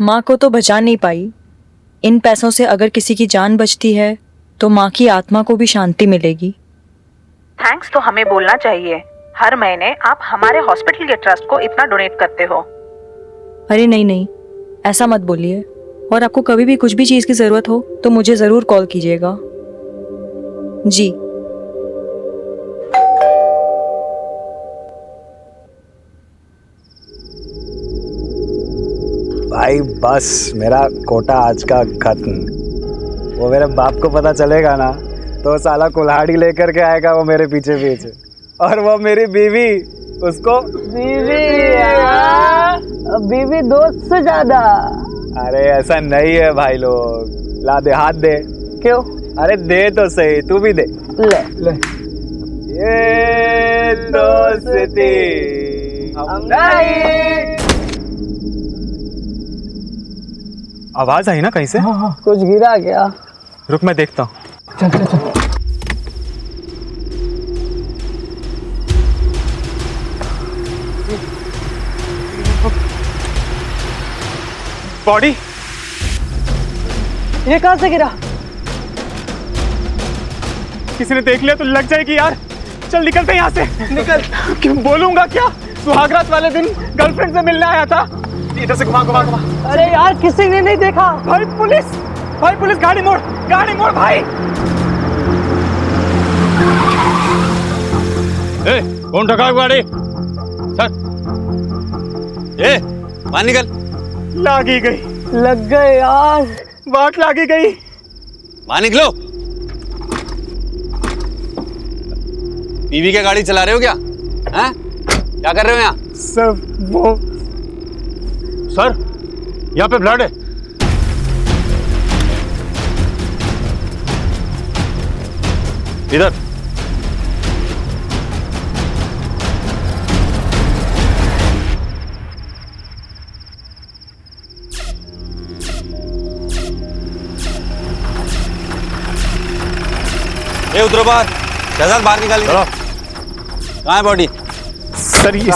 माँ को तो बचा नहीं पाई। इन पैसों से अगर किसी की जान बचती है तो माँ की आत्मा को भी शांति मिलेगी। थैंक्स तो हमें बोलना चाहिए। हर महीने आप हमारे हॉस्पिटल के ट्रस्ट को इतना डोनेट करते हो। अरे नहीं नहीं, ऐसा मत बोलिए। और आपको कभी भी कुछ भी चीज़ की ज़रूरत हो तो मुझे ज़रूर कॉल कीजिएगा। जी। भाई बस मेरा कोटा आज का खत्म। वो मेरे बाप को पता चलेगा ना तो साला कुल्हाड़ी लेकर के आएगा वो मेरे पीछे पीछे। और वो मेरी बीवी, उसको बीवी दोस्त से ज्यादा। अरे ऐसा नहीं है भाई लोग। ला दे, हाथ दे। क्यों? अरे दे तो सही, तू भी दे। ले। ये दोस्ती हम नहीं। आवाज आई ना कहीं से? हाँ, कुछ गिरा क्या? रुक मैं देखता हूँ। चल। बॉडी ये कहाँ से गिरा? किसी ने देख लिया तो लग जाएगी यार। चल निकलते यहाँ से। निकल। क्यों बोलूंगा क्या? सुहागरात वाले दिन गर्लफ्रेंड से मिलने आया था। इधर से घुमा। अरे यार किसी ने नहीं देखा। भाई पुलिस, गाड़ी मोड़ भाई। ए, कौन ठगा है गाड़ी? सर, ए, बाहर निकल। लागी गई। लग गए यार। बात लागी गई। बाहर निकलो। बीवी क्या गाड़ी चला रहे हो क्या? हैं? क्या कर रहे हो यहाँ? सर वो सर, यहाँ पे ब्लड है। इधर। ए उतरो बाहर। शहजाद बाहर निकालिए। कहाँ है बॉडी? सर ये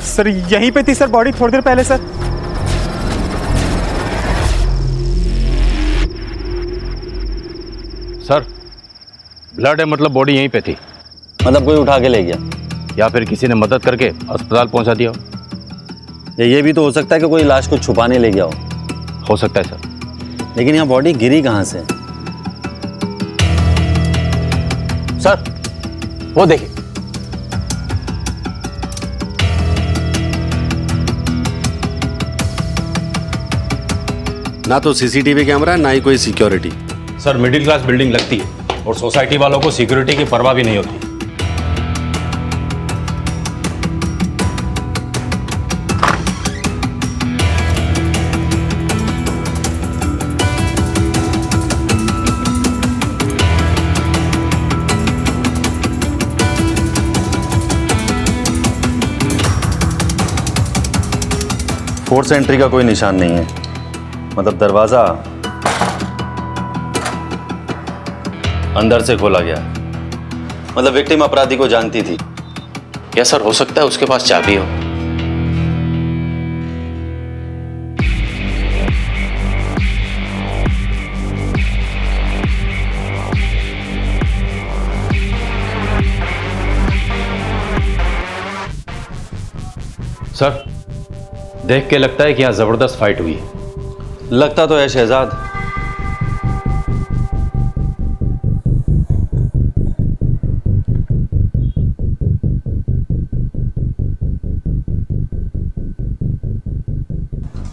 सर यहीं पे थी सर बॉडी, थोड़ी देर पहले सर। सर, ब्लड है मतलब बॉडी यहीं पे थी। मतलब कोई उठा के ले गया या फिर किसी ने मदद करके अस्पताल पहुंचा दिया हो। या ये भी तो हो सकता है कि कोई लाश को छुपाने ले गया हो सकता है सर। लेकिन यहाँ बॉडी गिरी कहाँ से? सर, वो देखिए। ना तो सीसीटीवी कैमरा है, ना ही कोई security. Sir, middle class building लगती है और सोसाइटी वालों को सिक्योरिटी की परवाह भी नहीं होती। फोर्स एंट्री का कोई निशान नहीं है। मतलब दरवाजा अंदर से खोला गया। मतलब विक्टिम अपराधी को जानती थी। क्या सर हो सकता है उसके पास चाबी हो? सर, देख के लगता है कि यहाँ जबरदस्त फाइट हुई है। लगता तो है शहजाद।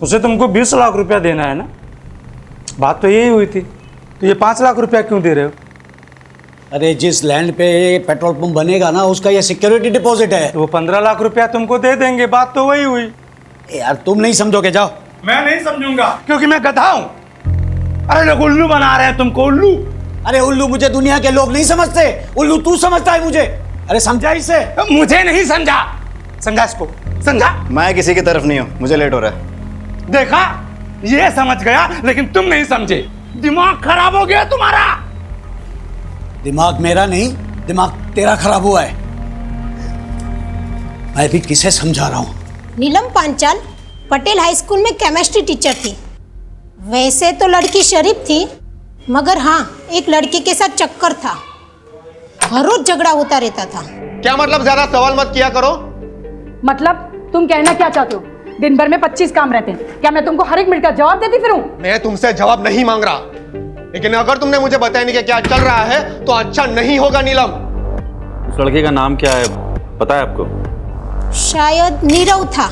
उसे तुमको 20 लाख रुपया देना है ना? बात तो यही हुई थी। तो ये 5 लाख रुपया क्यों दे रहे हो? अरे जिस लैंड पे पेट्रोल पंप बनेगा ना उसका ये सिक्योरिटी डिपॉजिट है। तो वो 15 लाख रुपया तुमको दे देंगे। बात तो वही हुई। यार तुम नहीं समझोगे, जाओ। मैं नहीं समझूंगा क्योंकि मैं गधा हूं। अरे लोग उल्लू बना रहे हैं तुमको, उल्लू। अरे उल्लू मुझे दुनिया के लोग नहीं समझते, उल्लू तू समझता है मुझे। अरे समझा इसे? मुझे नहीं समझा। समझा इसको, समझा। मैं किसी की तरफ नहीं हूँ, मुझे लेट हो रहा है। देखा, ये समझ गया लेकिन तुम नहीं समझे। दिमाग खराब हो गया तुम्हारा। दिमाग मेरा नहीं, दिमाग तेरा खराब हुआ है। मैं भी किसे समझा रहा हूं। नीलम पांचाल पटेल हाई स्कूल में केमिस्ट्री टीचर थी। वैसे तो लड़की शरीफ थी, मगर हाँ एक लड़के के साथ चक्कर था। हर रोज झगड़ा होता रहता था। क्या मतलब? ज्यादा सवाल मत किया करो। मतलब तुम कहना क्या चाहते हो? दिन भर में 25 काम रहते हैं, क्या मैं तुमको हर एक मिनट का जवाब देती फिरूं? मैं तुमसे जवाब नहीं मांग रहा, लेकिन अगर तुमने मुझे बताया नहीं कि क्या चल रहा है तो अच्छा नहीं होगा नीलम। उस लड़के का नाम क्या है, पता है आपको? शायद नीरव था।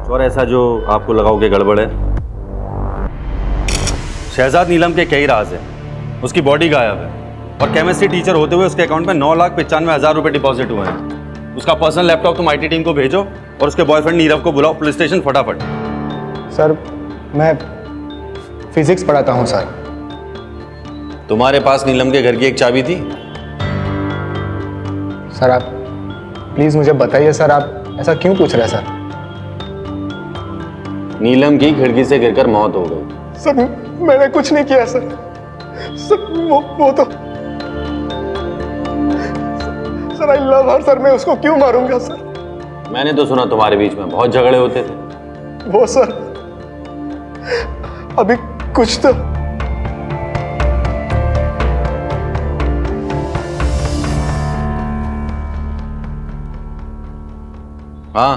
और ऐसा जो आपको लगाओ कि गड़बड़ है? शहजाद नीलम के कई राज हैं। उसकी बॉडी गायब है और केमिस्ट्री टीचर होते हुए उसके अकाउंट में 9,95,000 रुपए डिपॉजिट हुए हैं। उसका पर्सनल लैपटॉप तुम आईटी टीम को भेजो और उसके बॉयफ्रेंड नीरव को बुलाओ पुलिस स्टेशन फटाफट। सर मैं फिजिक्स पढ़ाता हूँ सर। तुम्हारे पास नीलम के घर की एक चाबी थी? सर आप प्लीज मुझे बताइए सर, आप ऐसा क्यों पूछ रहे हैं सर? नीलम की खिड़की से गिरकर मौत हो गई। सर मैंने कुछ नहीं किया सर। सर वो तो sir I love her sir, मैं उसको क्यों मारूंगा सर? मैंने तो सुना तुम्हारे बीच में बहुत झगड़े होते थे। वो सर अभी कुछ तो हाँ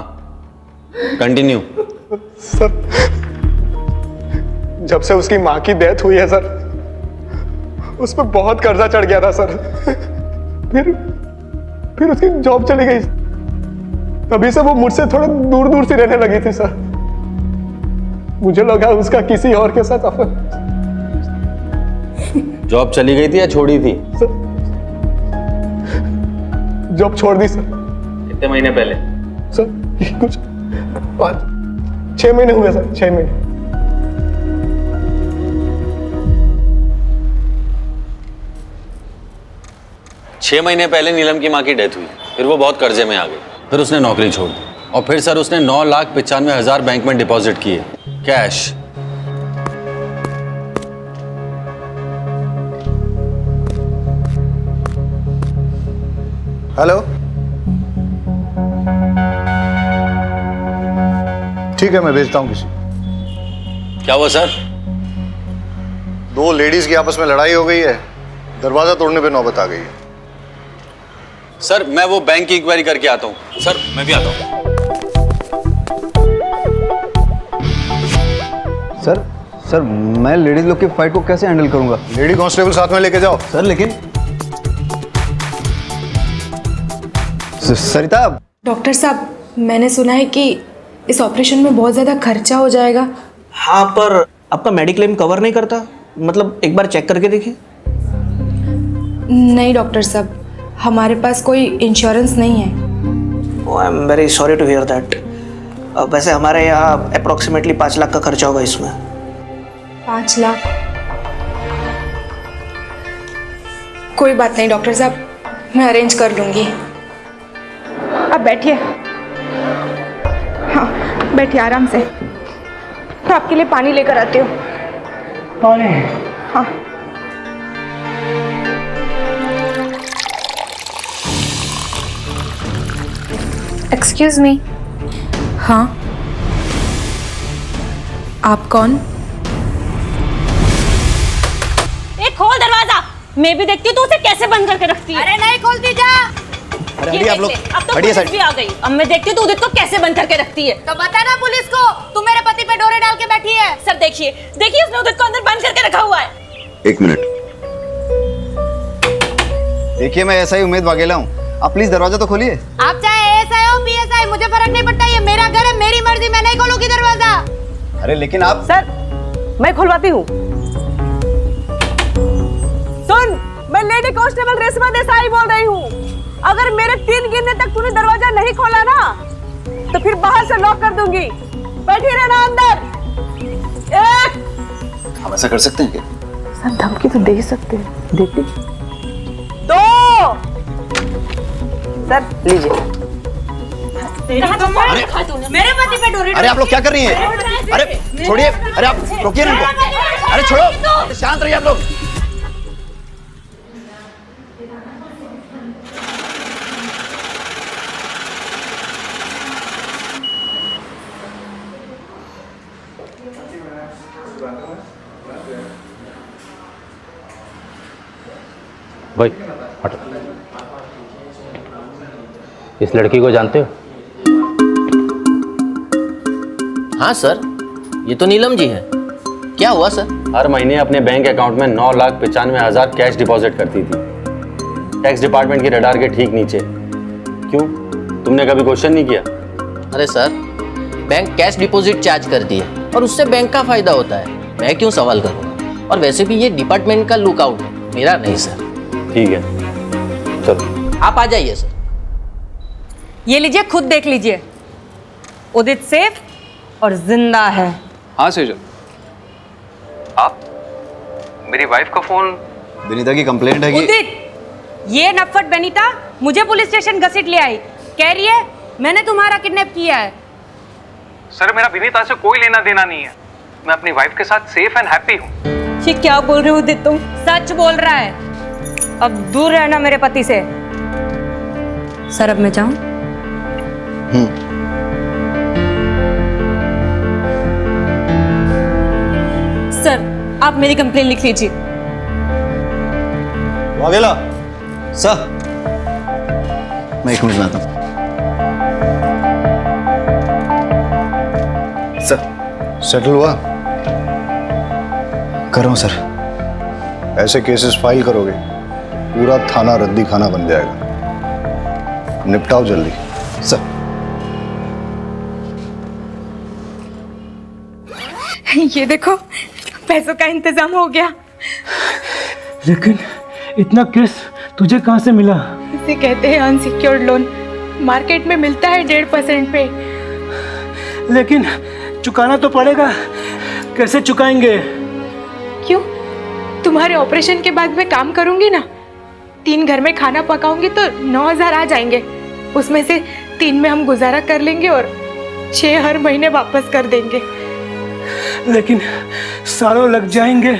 कंटिन्यू। सर जब से उसकी माँ की डेथ हुई है सर, उस पर बहुत कर्जा चढ़ गया था सर। फिर उसकी जॉब चली गई, तभी से वो मुझसे थोड़ा दूर दूर से रहने लगी थी सर। मुझे लगा उसका किसी और के साथ अफेयर। जॉब चली गई थी या छोड़ी थी? सर जॉब छोड़ दी सर। कितने महीने पहले? सर कुछ 6 महीने हुए सर, 6 महीने। छह महीने पहले नीलम की माँ की डेथ हुई, फिर वो बहुत कर्जे में आ गई, फिर उसने नौकरी छोड़ दी और फिर सर उसने 9,95,000 बैंक में डिपॉजिट किए कैश। हेलो, ठीक है मैं भेजता हूँ किसी। क्या हुआ सर? 2 लेडीज की आपस में लड़ाई हो गई है, दरवाजा तोड़ने पे नौबत आ गई है। सर मैं वो बैंक की इंक्वायरी करके आता हूँ। सर मैं भी आता हूँ। सर मैं लेडीज लोग की फाइट को कैसे हैंडल करूंगा? लेडी कांस्टेबल साथ में लेके जाओ। सर लेकिन सरिता। डॉक्टर साहब मैंने सुना है कि इस ऑपरेशन में बहुत ज़्यादा खर्चा हो जाएगा। हाँ पर आपका मेडिक्लेम कवर नहीं करता, मतलब एक बार चेक करके देखिए। नहीं डॉक्टर साहब, हमारे पास कोई इंश्योरेंस नहीं है। I am very sorry to hear that. वैसे हमारे यहाँ अप्रोक्सीमेटली 5 लाख का खर्चा होगा इसमें। 5 लाख? कोई बात नहीं डॉक्टर साहब, मैं अरेंज कर लूँगी। अब बैठिए। हाँ बैठिए आराम से। तो आपके लिए पानी लेकर आती हूँ। पानी? हाँ। Excuse me. हाँ आप कौन? खोल दरवाजा। मैं भी देखती हूँ तू उसे कैसे बंद करके रखती है। अरे नहीं खोलती जा। अरे आप लोग अब तो पुलिस भी आ गई। अब मैं देखती हूँ तू उदित को कैसे बंद करके रखती है। तो बता ना पुलिस को, तू मेरे पति पे डोरे डाल के बैठी है। सर देखिए उसने उदित को अंदर बंद करके रखा हुआ है। 1 मिनट देखिए, मैं ऐसा ही उम्मीद वाघेला हूँ, आप प्लीज दरवाजा तो खोलिए। आप चाहे एसआई हो पीएसआई, मुझे फर्क नहीं पड़ता, ये मेरा घर है, मेरी मर्जी, मैं नहीं खोलूंगी दरवाजा। अरे लेकिन आप। सर मैं खुलवाती हूँ। सुन, मैं लेडी कांस्टेबल रेशमा देसाई बोल रही हूँ। अगर मेरे 3 गिनने तक तूने दरवाजा नहीं खोला ना तो फिर बाहर से लॉक कर दूंगी। बैठी रहना अंदर। 1। हम ऐसा कर सकते हैं क्या? सर धमकी तो दे ही सकते हैं, देखिए। 2। सर लीजिए। मेरे पति पे डोरे। अरे आप लोग क्या कर रही हैं? अरे छोड़िए, अरे आप रोकिए ना इनको। अरे छोड़ो, शांत रहिए आप लोग। इस लड़की को जानते हो? हाँ सर, ये तो नीलम जी है। क्या हुआ सर? हर महीने अपने बैंक अकाउंट में 9,95,000 कैश डिपॉजिट करती थी, टैक्स डिपार्टमेंट के रडार के ठीक नीचे। क्यों, तुमने कभी क्वेश्चन नहीं किया? अरे sir, bank cash deposit charge करती है और उससे बैंक का फायदा होता है, मैं क्यों सवाल करूँगा? और वैसे भी ये डिपार्टमेंट का लुकआउट है, मेरा नहीं सर। ठीक है, चलो आप आ जाइए सर। ये लीजिए, खुद देख लीजिए। उदित सेफ और जिंदा है। हाँ सेजल, आप मेरी वाइफ का फोन। विनीता की कंप्लेंट है कि उदित, ये नफट बेनीता मुझे पुलिस स्टेशन घसीट ले आई, कह रही है मैंने तुम्हारा किडनैप किया है। सर, मेरा विनीता से कोई लेना देना नहीं है, मैं अपनी वाइफ के साथ सेफ एंड हैप्पी हूँ। ये क्या बोल रहे हो उदित तुम? सच बोल रहा है। अब दूर रहना मेरे पति से। सर अब मैं जाऊं? सर आप मेरी कंप्लेन लिख लीजिए। वाघेला सर, मैं 1 मिनट में आता हूँ। सर, सेटल हुआ? कर रहा हूँ सर। ऐसे केसेस फाइल करोगे पूरा थाना रद्दी खाना बन जाएगा, निपटाओ जल्दी। सर ये देखो, पैसों का इंतजाम हो गया। लेकिन इतना केस तुझे कहाँ से मिला? इसे कहते हैं अनसिक्योर्ड लोन। मार्केट में मिलता है 1.5% पे। लेकिन चुकाना तो पड़ेगा, कैसे चुकाएंगे? क्यों? तुम्हारे ऑपरेशन के बाद मैं काम करूंगी ना, 3 घर में खाना पकाऊंगी तो 9,000 आ जाएंगे। उसमें से 3 में हम गुजारा कर लेंगे और 6 हर महीने वापस कर देंगे। लेकिन सालों लग जाएंगे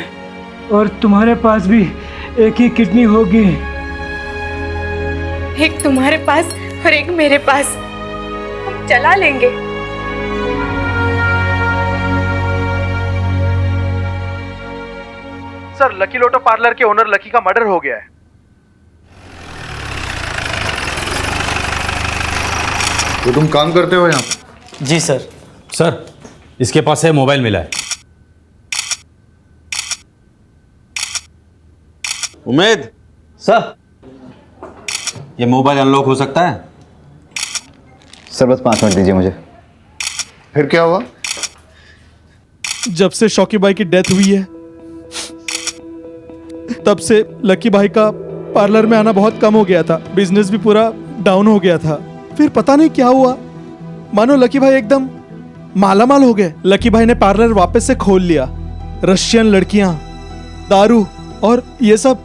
और तुम्हारे पास भी एक ही किडनी होगी। एक तुम्हारे पास और एक मेरे पास, हम चला लेंगे। सर, लकी लोटो पार्लर के ओनर लकी का मर्डर हो गया है। तो तुम काम करते हो यहाँ पे? जी सर। सर, इसके पास से मोबाइल मिला है। उमेद सर, ये मोबाइल अनलॉक हो सकता है? सर बस 5 मिनट दीजिए मुझे। फिर क्या हुआ? जब से शौकी भाई की डेथ हुई है तब से लकी भाई का पार्लर में आना बहुत कम हो गया था, बिजनेस भी पूरा डाउन हो गया था। फिर पता नहीं क्या हुआ, मानो लकी भाई एकदम मालामाल हो गए। लकी भाई ने पार्लर वापस से खोल लिया। रशियन लड़कियां, दारू और ये सब।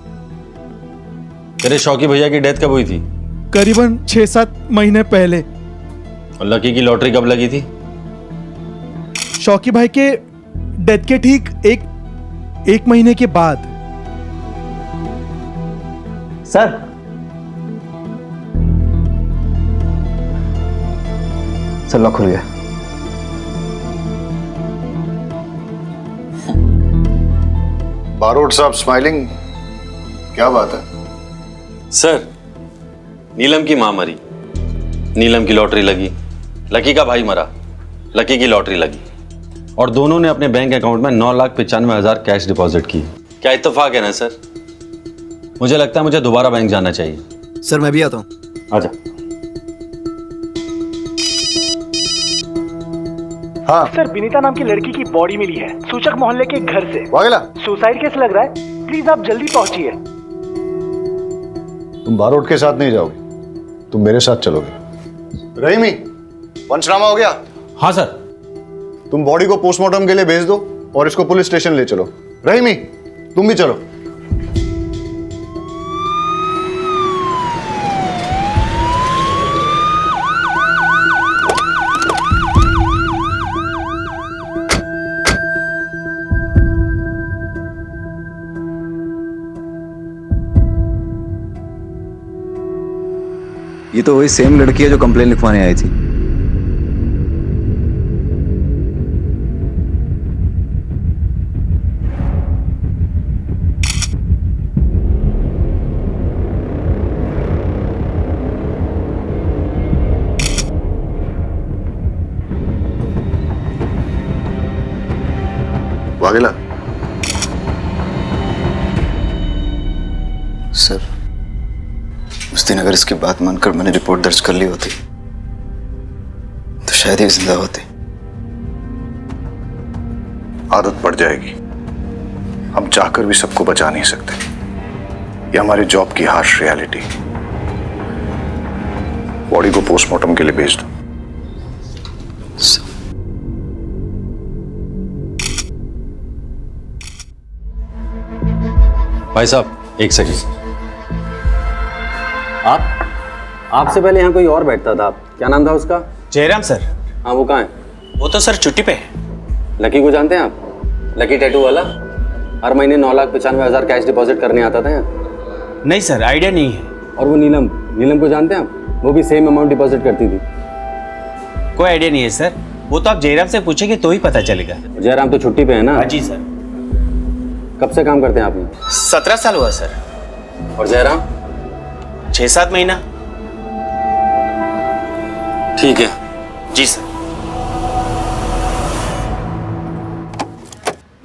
तेरे शौकी भैया की डेथ कब हुई थी? करीबन 6-7 महीने पहले। और लकी की लॉटरी कब लगी थी? शौकी भाई के डेथ के ठीक एक महीने के बाद। सर, सर लॉक खुल गया। बारोट साहब स्माइलिंग, क्या बात है? सर, नीलम की मां मरी, नीलम की लॉटरी लगी। लकी का भाई मरा, लकी की लॉटरी लगी। और दोनों ने अपने बैंक अकाउंट में 9,95,000 कैश डिपॉजिट की। क्या इत्तेफाक है ना सर? मुझे लगता है मुझे दोबारा बैंक जाना चाहिए। सर मैं भी आता हूँ। आजा। हाँ सर, विनीता नाम की लड़की की बॉडी मिली है सूचक मोहल्ले के घर से। वाघेला, सुसाइड केस लग रहा है, प्लीज आप जल्दी पहुंचिए। तुम बारोट के साथ नहीं जाओगे, तुम मेरे साथ चलोगे। रहीमी, पंचनामा हो गया? हाँ सर। तुम बॉडी को पोस्टमार्टम के लिए भेज दो और इसको पुलिस स्टेशन ले चलो। रहीमी, तुम भी चलो। ये तो वही सेम लड़की है जो कंप्लेन लिखवाने आई थी। वाघेला। सर, उस दिन अगर इसकी बात मानकर मैंने रिपोर्ट दर्ज कर ली होती तो शायद ये जिंदा होती। आदत पड़ जाएगी। हम चाहकर भी सबको बचा नहीं सकते। ये हमारे जॉब की हार्श रियलिटी। बॉडी को पोस्टमार्टम के लिए भेज दो। भाई साहब एक सेकंड। आपसे पहले यहाँ कोई और बैठता था। क्या नाम था उसका? जयराम सर। हाँ, वो कहाँ है? वो तो सर छुट्टी पे है। लकी को जानते हैं आप? लकी टैटू वाला, हर महीने 9,95,000 कैश डिपॉजिट करने आता था यहाँ। नहीं सर, आइडिया नहीं है। और वो नीलम को जानते हैं आप? वो भी सेम अमाउंट डिपॉजिट करती थी। कोई आइडिया नहीं है सर। वो तो आप जयराम से पूछेंगे तो ही पता चलेगा। जयराम तो छुट्टी पे है ना? हाँ जी सर। कब से काम करते हैं आप यहाँ? 17 साल हुआ सर। और जयराम? 6-7 महीना। ठीक है। जी सर।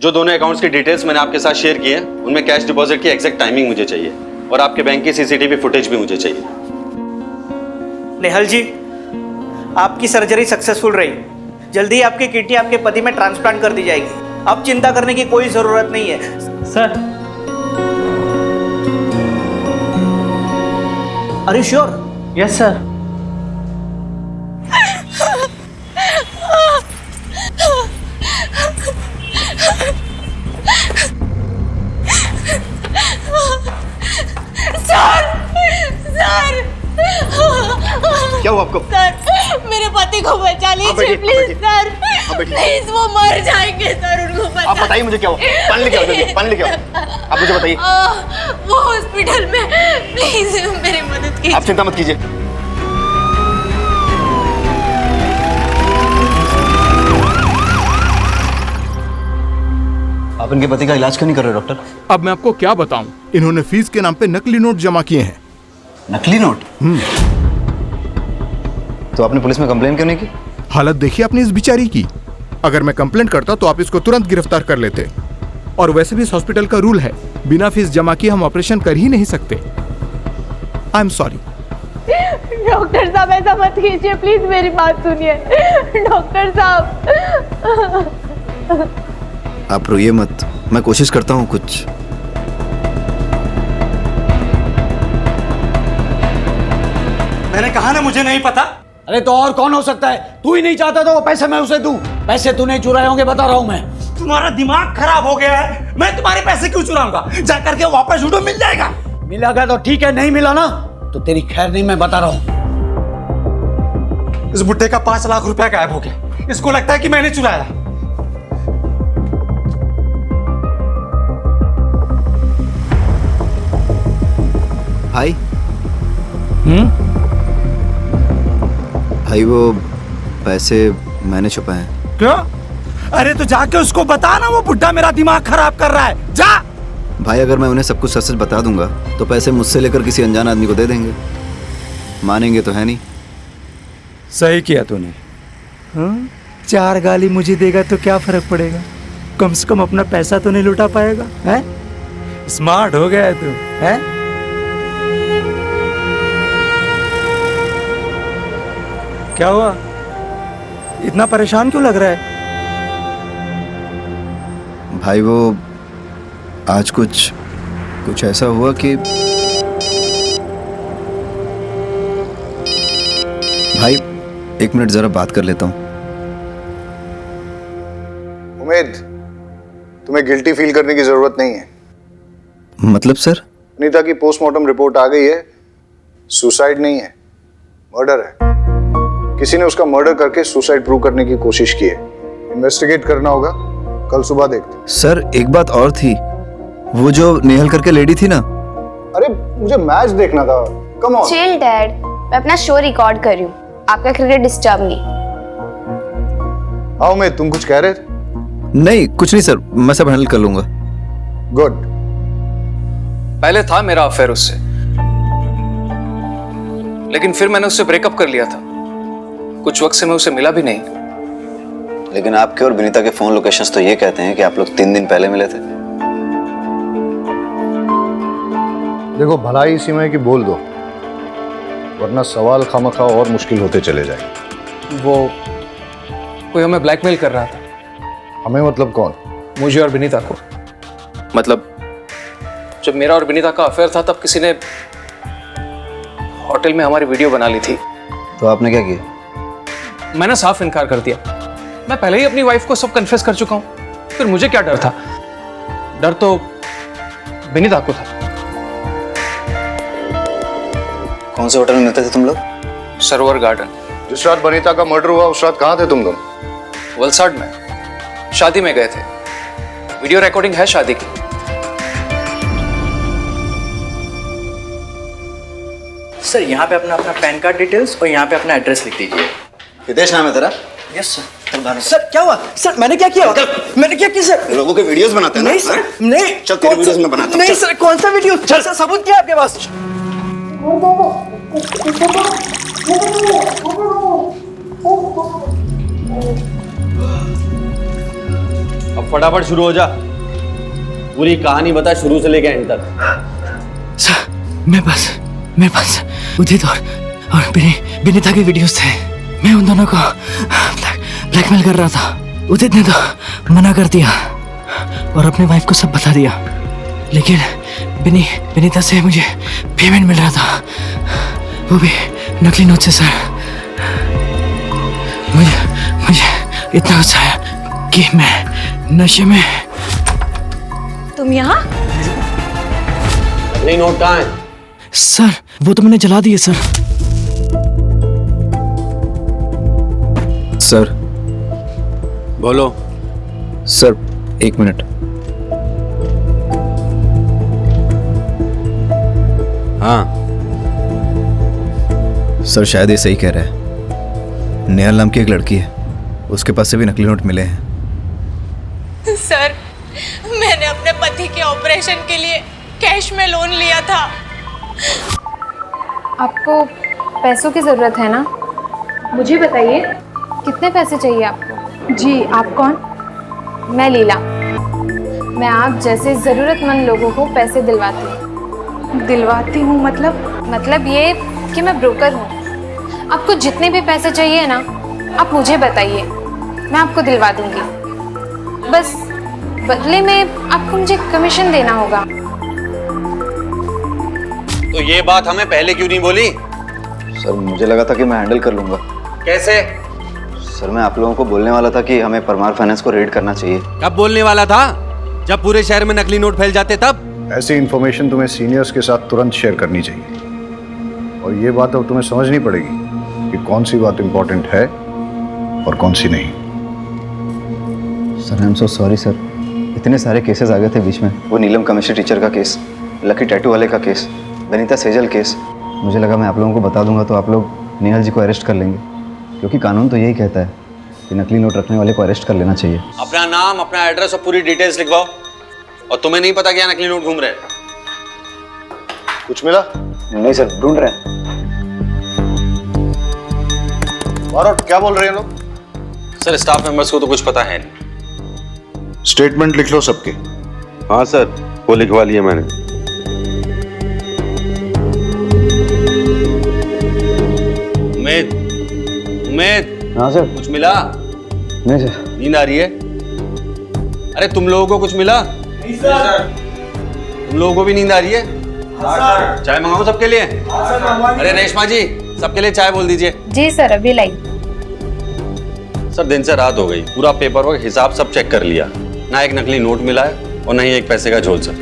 जो दोनों अकाउंट्स की डिटेल्स मैंने आपके साथ शेयर की है, उनमें कैश डिपॉजिट की एग्जैक्ट टाइमिंग मुझे चाहिए और आपके बैंक की सीसीटीवी फुटेज भी मुझे चाहिए। नेहल जी, आपकी सर्जरी सक्सेसफुल रही। जल्दी ही आपकी किडनी आपके पति में ट्रांसप्लांट कर दी जाएगी। अब चिंता करने की कोई जरूरत नहीं है। Sir, are you sure? Yes sir. Sir क्या हुआ आपको? सर, मेरे पति को बचा लीजिए प्लीज सर। प्लीज, वो मर जाएंगे सर, उनको बचा। आप बताइए मुझे क्या हुआ? पानी लेके आओ, जल्दी पानी लेके आओ। आप मुझे बताइए। वो हॉस्पिटल में, प्लीज मेरी मदद कीजिए। आप चिंता मत कीजिए। आप इनके पति का इलाज क्यों नहीं कर रहे डॉक्टर? अब मैं आपको क्या बताऊं, इन्होंने फीस के नाम पे नकली नोट जमा किए हैं। नकली नोट? तो आपने पुलिस में कंप्लेन क्यों नहीं की? हालत देखिए आपने इस बेचारी की। अगर मैं कंप्लेंट करता तो आप इसको तुरंत गिरफ्तार कर लेते। और वैसे भी इस हॉस्पिटल का रूल है, बिना फीस जमा किए हम ऑपरेशन कर ही नहीं सकते। I am sorry. डॉक्टर साहब, ऐसा मत कीजिए प्लीज, मेरी बात सुनिए। डॉक्टर साहब। आप रोइए मत, मैं कोशिश करता हूँ कुछ। मैंने कहा ना मुझे नहीं पता। अरे तो और कौन हो सकता है? तू ही नहीं चाहता तो वो पैसे मैं उसे दूं। पैसे तूने चुराए होंगे, बता रहा हूं मैं। तुम्हारा दिमाग खराब हो गया है। मैं तुम्हारे पैसे क्यों चुराऊंगा? जाकर के वापस उठो, मिल जाएगा। मिलेगा तो ठीक है, नहीं मिला ना तो तेरी खैर नहीं, मैं बता रहा हूं। इस बुड्ढे का 5 लाख रुपया गायब हो गया। इसको लगता है कि मैंने चुराया। भाई भाई, वो पैसे मैंने छुपाए हैं। क्यों? अरे तो जाके उसको बता ना, वो बुड्ढा मेरा दिमाग खराब कर रहा है। जा। भाई, अगर मैं उन्हें सब कुछ सच सच बता दूंगा तो पैसे मुझसे लेकर किसी अनजान आदमी को दे देंगे। मानेंगे तो है नहीं। सही किया तूने। 4 गाली मुझे देगा तो क्या फर्क पड़ेगा? कम से कम अपना पैसा तो नहीं लुटा पाएगा। हैं? स्मार्ट हो गया है तू। हैं? क्या हुआ? इतना परेशान क्यों लग रहा है? भाई, वो आज कुछ ऐसा हुआ कि भाई, 1 मिनट जरा बात कर लेता हूँ। उम्मीद, तुम्हें गिल्टी फील करने की जरूरत नहीं है। मतलब सर? अनीता की पोस्टमार्टम रिपोर्ट आ गई है। सुसाइड नहीं है, मर्डर है। किसी ने उसका मर्डर करके सुसाइड प्रूव करने की कोशिश की है। इन्वेस्टिगेट करना होगा, कल सुबह देखते। सर, एक बात और थी, वो जो नेहल करके लेडी थी ना। अरे मुझे मैच देखना था। Come on. चिल डैड, मैं अपना शो रिकॉर्ड कर रही हूँ। आपका क्रिकेट डिस्टर्ब नहीं। आओ, मैं तुम कुछ कह रहे थे? नहीं, कुछ नहीं सर, मैं सब हैंडल कर लूंगा। गुड। पहले था मेरा अफेयर उससे, लेकिन फिर मैंने उससे ब्रेकअप कर लिया था। कुछ वक्त से मैं उसे मिला भी नहीं। लेकिन आपके और विनीता के फोन लोकेशंस तो ये कहते हैं कि आप लोग 3 दिन पहले मिले थे। देखो भलाई इसी में कि बोल दो, वरना सवाल खामखा और मुश्किल होते चले जाएंगे। वो कोई हमें ब्लैकमेल कर रहा था। हमें मतलब कौन? मुझे और विनीता को। मतलब जब मेरा और विनीता का अफेयर था तब किसी ने होटल में हमारी वीडियो बना ली थी। तो आपने क्या किया? मैंने साफ इनकार कर दिया। मैं पहले ही अपनी वाइफ को सब कन्फेस कर चुका हूं, फिर मुझे क्या डर था? डर तो विनीता को था। कौन से होटल में मिलते थे तुम लोग? सरोवर गार्डन। जिस रात वनिता का मर्डर हुआ उस रात कहाँ थे तुम लोग? वलसाड में शादी में गए थे। वीडियो रिकॉर्डिंग है शादी की। सर यहाँ पे अपना पैन कार्ड डिटेल्स और यहाँ पे अपना एड्रेस लिख दीजिए। हितेश नाम है तेरा? Yes sir. सर क्या हुआ? सर मैंने क्या किया? मैंने क्या किया सर? लोगों के वीडियोस बनाते हैं ना? नहीं सर, नहीं। चल तेरे वीडियोस में बनाता हूं। नहीं सर, कौन सा वीडियो? सर सबूत क्या है आपके पास? अब फटाफट शुरू हो जा, पूरी कहानी बता शुरू से लेकर एंड तक। सर मेरे पास उदित और विनीता के वीडियोस थे। मैं उन दोनों को ब्लैकमेल कर रहा था। उदित ने तो मना कर दिया और अपने वाइफ को सब बता दिया, लेकिन विनीता से मुझे पेमेंट मिल रहा था, वो भी नकली नोट से। सर मुझे इतना गुस्सा आया कि मैं नशे में। तुम यहाँ? नकली नोट कहाँ है? सर वो तो मैंने जला दिए। सर बोलो। Sir 1 minute. हाँ सर शायद ये सही कह रहा है। नेहल नाम की एक लड़की है, उसके पास से भी नकली नोट मिले हैं। सर मैंने अपने पति के ऑपरेशन के लिए कैश में लोन लिया था। आपको पैसों की ज़रूरत है ना? मुझे बताइए कितने पैसे चाहिए आपको? जी, आप कौन? मैं लीला। मैं आप जैसे ज़रूरतमंद लोगों को पैसे दिलवाती हूँ। दिलवाती हूँ मतलब ये कि मैं ब्रोकर हूँ। आपको जितने भी पैसे चाहिए ना, आप मुझे बताइए, मैं आपको दिलवा दूँगी। बस बदले में आपको मुझे कमीशन देना होगा। तो ये बात हमें पहले क्यों नहीं बोली? सर मुझे लगा था कि मैं हैंडल कर लूंगा। कैसे? सर मैं आप लोगों को बोलने वाला था कि हमें परमार फाइनेंस को रेड करना चाहिए। कब बोलने वाला था? जब पूरे शहर में नकली नोट फैल जाते तब? ऐसी इन्फॉर्मेशन तुम्हें सीनियर्स के साथ तुरंत शेयर करनी चाहिए, और ये बात अब तुम्हें समझनी पड़ेगी कि कौन सी बात इंपॉर्टेंट है और कौन सी नहीं। Sir I am so sorry sir, इतने सारे केसेस आ गए थे बीच में। वो नीलम केमिस्ट्री टीचर का केस, लकी टैटू वाले का केस, वनिता सेजल केस। मुझे लगा मैं आप लोगों को बता दूंगा तो आप लोग नेहल जी को अरेस्ट कर लेंगे, क्योंकि कानून तो यही कहता है कि नकली नोट रखने वाले को अरेस्ट कर लेना चाहिए। अपना नाम, अपना एड्रेस और पूरी डिटेल्स लिखवाओ। और तुम्हें नहीं पता क्या नकली नोट घूम रहे हैं? कुछ मिला? नहीं सर, ढूंढ रहे हैं। क्या बोल रहे हैं लोग? सर स्टाफ मेंबर्स को तो कुछ पता है नहीं। स्टेटमेंट लिख लो सबके। हाँ सर, वो लिखवा लिया मैंने। उम्मीद। हाँ सर। कुछ मिला? नहीं सर। नींद आ रही है? अरे तुम लोगों को कुछ मिला? नहीं सर। तुम लोगों को भी नींद आ रही है? हाँ सर। चाय मंगाऊं सबके लिए? हाँ सर। अरे रेशमा जी, सबके लिए चाय बोल दीजिए। जी सर, अभी लाई। सर दिन से रात हो गई, पूरा पेपर वर्क हिसाब सब चेक कर लिया, ना एक नकली नोट मिला है और ना ही एक पैसे का झोल। Sir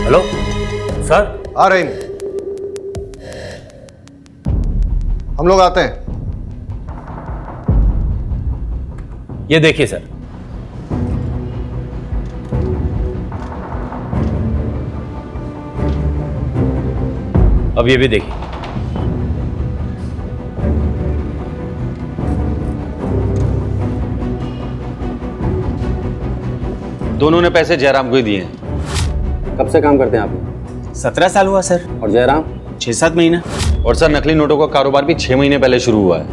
hello sir. आ रहे हैं, हम लोग आते हैं। ये देखिए सर, अब ये भी देखिए। दोनों ने पैसे जयराम को ही दिए हैं। कब से काम करते हैं आप? 17 साल हुआ सर। और जयराम? 6-7 महीना। और सर नकली नोटों का कारोबार भी 6 महीने पहले शुरू हुआ है।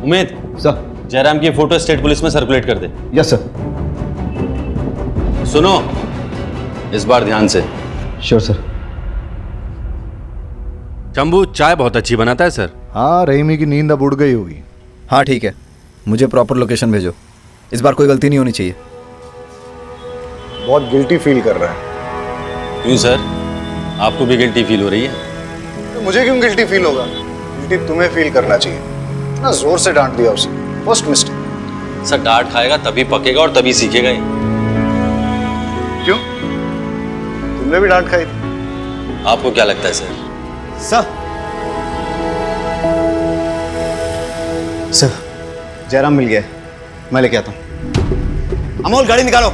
उमेद सर, जयराम की फोटो स्टेट पुलिस में सर्कुलेट कर दे। Yes sir. सुनो, इस बार ध्यान से। Sure sir. शंभू चाय बहुत अच्छी बनाता है सर। हाँ, रहीमी की नींद अब उड़ गई होगी। हाँ ठीक है, मुझे प्रॉपर लोकेशन भेजो। इस बार कोई गलती नहीं होनी चाहिए। बहुत गिल्टी फील कर रहा है। क्यों सर, आपको भी गिल्टी फील हो रही है? तो मुझे क्यों गिल्टी फील होगा? गिल्टी तुम्हें फील करना चाहिए ना। जोर से डांट दिया उसे, फर्स्ट मिस्टेक। सर डांट खाएगा तभी पकेगा और तभी सीखेगा ही। क्यों, तुमने भी डांट खाई थी? आपको क्या लगता है सर? सर, जयराम मिल गया है, मैं लेके आता हूँ। अमोल गाड़ी निकालो।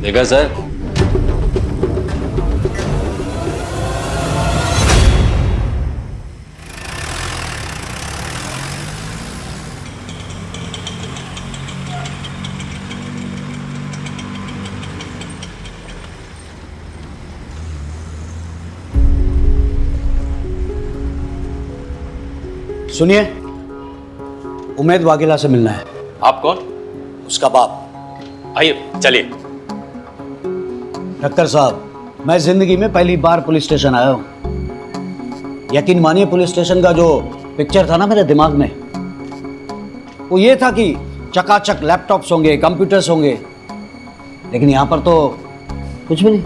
देखा सर, सुनिए, उमेद वाघेला से मिलना है। आप कौन? उसका बाप। आइए चलिए। ठक्कर साहब, मैं जिंदगी में पहली बार पुलिस स्टेशन आया हूँ। यकीन मानिए, पुलिस स्टेशन का जो पिक्चर था ना मेरे दिमाग में, वो ये था कि चकाचक लैपटॉप्स होंगे, कंप्यूटर्स होंगे, लेकिन यहाँ पर तो कुछ भी नहीं।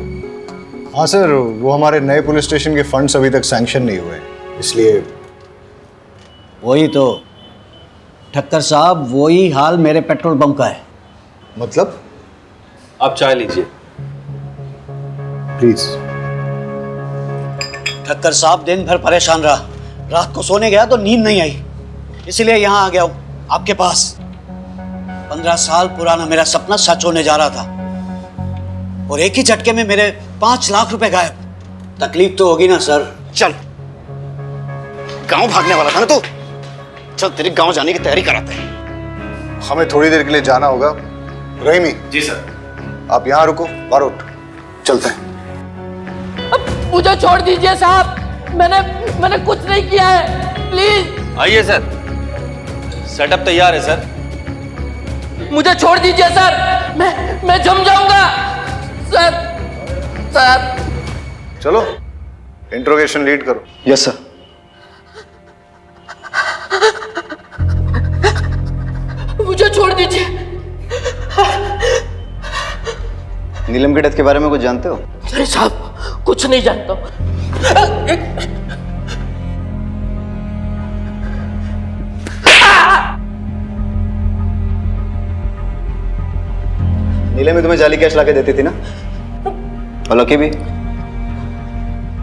हाँ सर, वो हमारे नए पुलिस स्टेशन के फंड्स अभी तक सैंक्शन नहीं हुए, इसलिए। वही तो ठक्कर साहब, वही हाल मेरे पेट्रोल पंप का है। मतलब? आप चाय लीजिए प्लीज। ठक्कर साहब, दिन भर परेशान रहा, रात को सोने गया तो नींद नहीं आई, इसलिए यहाँ आ गया हूँ आपके पास। 15 साल पुराना मेरा सपना सच होने जा रहा था और एक ही झटके में मेरे 5 लाख रुपए गायब। तकलीफ तो होगी ना सर। चल, गांव भागने वाला था ना तू? चल तेरे गांव जाने की तैयारी कराते हैं। हमें थोड़ी देर के लिए जाना होगा। रहीमी। जी सर। आप यहाँ रुको, बारोट चलते हैं। मुझे छोड़ दीजिए साहब, मैंने कुछ नहीं किया है, प्लीज। आइए सर, सेटअप तैयार है सर। मुझे छोड़ दीजिए सर, मैं जम जाऊंगा सर। चलो, इंट्रोगेशन लीड करो। Yes sir. मुझे छोड़ दीजिए। नीलम की डेथ के बारे में कुछ जानते हो? अरे साहब, कुछ नहीं जानता। नीलम में तुम्हें जाली कैश लाके देती थी ना? और लकी भी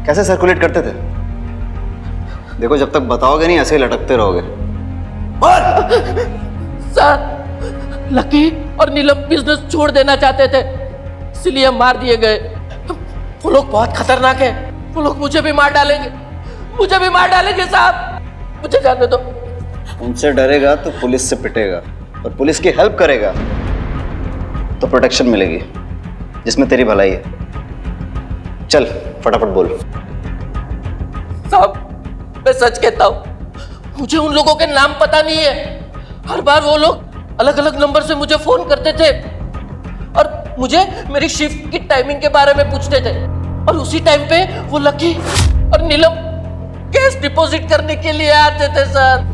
कैसे सर्कुलेट करते थे? देखो, जब तक बताओगे नहीं ऐसे ही लटकते रहोगे। सर, लकी और नीलम बिजनेस छोड़ देना चाहते थे, इसलिए मार दिए गए। वो लोग बहुत खतरनाक है, वो लोग मुझे भी मार डालेंगे साहब, मुझे जाने दो। उनसे डरेगा तो पुलिस से पिटेगा, और पुलिस की हेल्प करेगा तो प्रोटेक्शन मिलेगी, जिसमें तेरी भलाई है। चल फटाफट बोल। साहब, मैं सच कहता हूँ, मुझे उन लोगों के नाम पता नहीं है। हर बार वो लोग अलग अलग नंबर से मुझे फोन करते थे और मुझे मेरी शिफ्ट की टाइमिंग के बारे में पूछते थे, और उसी टाइम पे वो लकी और नीलम कैश डिपॉजिट करने के लिए आते थे सर।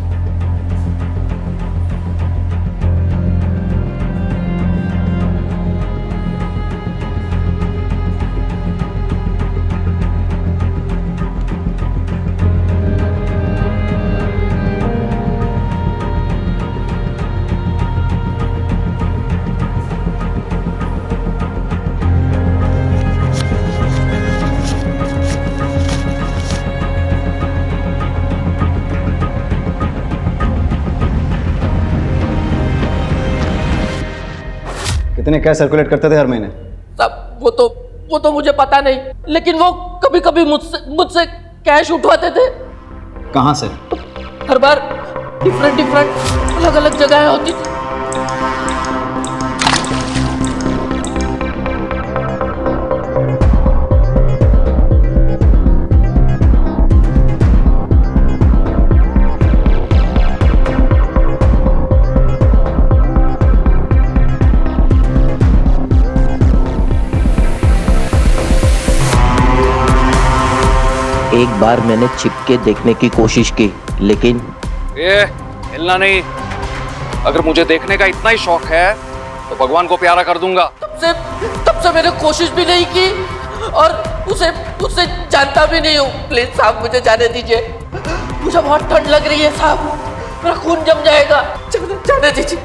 कितने कैश सर्कुलेट करते थे हर महीने? साहब, वो तो मुझे पता नहीं, लेकिन वो कभी कभी मुझसे कैश उठवाते थे। कहाँ से? हर बार डिफरेंट अलग अलग जगह होती थी। एक बार मैंने छिप के देखने की कोशिश की, लेकिन ये हिलना नहीं। अगर मुझे देखने का इतना ही शौक है तो भगवान को प्यारा कर दूंगा। तब से मैंने कोशिश भी नहीं की और उसे जानता भी नहीं हूँ। प्लीज साहब मुझे जाने दीजिए, मुझे बहुत ठंड लग रही है साहब, मेरा खून जम जाएगा, जाने दीजिए।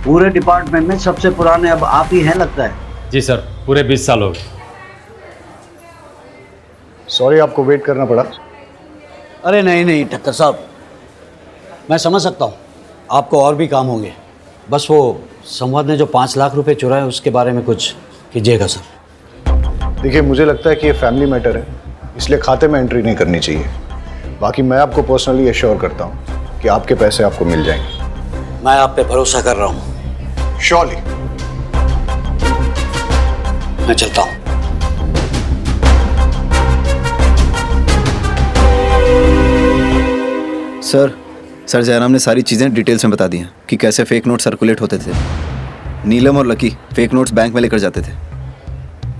पूरे डिपार्टमेंट में सबसे पुराने अब आप ही हैं लगता है। जी सर, पूरे 20 साल हो गए। सॉरी आपको वेट करना पड़ा। अरे नहीं ठक्कर साहब, मैं समझ सकता हूँ आपको और भी काम होंगे। बस वो संवाद ने जो 5 लाख रुपए चुराए उसके बारे में कुछ कीजिएगा सर। देखिए मुझे लगता है कि ये फैमिली मैटर है, इसलिए खाते में एंट्री नहीं करनी चाहिए। बाकी मैं आपको पर्सनली एश्योर करता हूँ कि आपके पैसे आपको मिल जाएंगे। मैं आप पे भरोसा कर रहा हूँ। श्योरली। मैं चलता हूँ। सर जयराम ने सारी चीज़ें डिटेल्स में बता दी हैं कि कैसे फेक नोट सर्कुलेट होते थे। नीलम और लकी फेक नोट्स बैंक में लेकर जाते थे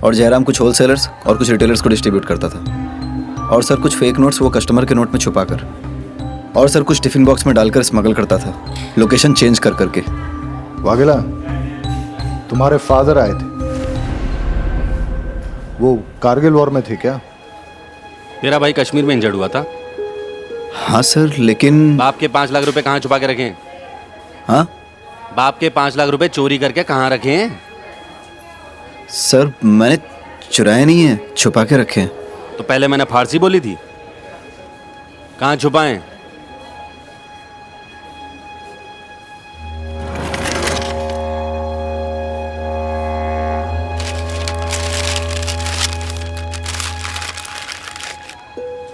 और जयराम कुछ होलसेलर्स और कुछ रिटेलर्स को डिस्ट्रीब्यूट करता था। और सर कुछ फेक नोट्स वो कस्टमर के नोट में छुपाकर, और सर कुछ टिफिन बॉक्स में डालकर स्मगल करता था, लोकेशन चेंज कर करके। वाघेला, तुम्हारे फादर आए थे, वो कारगिल वॉर में थे क्या? मेरा भाई कश्मीर में इंजर्ड हुआ था। हाँ सर, लेकिन बाप के 5 लाख रुपए कहाँ छुपा के रखे हैं? हाँ, बाप के 5 लाख रुपए चोरी करके कहाँ रखे हैं? सर मैंने चुराए नहीं है, छुपा के रखे हैं। तो पहले मैंने फारसी बोली थी, कहाँ छुपाएं?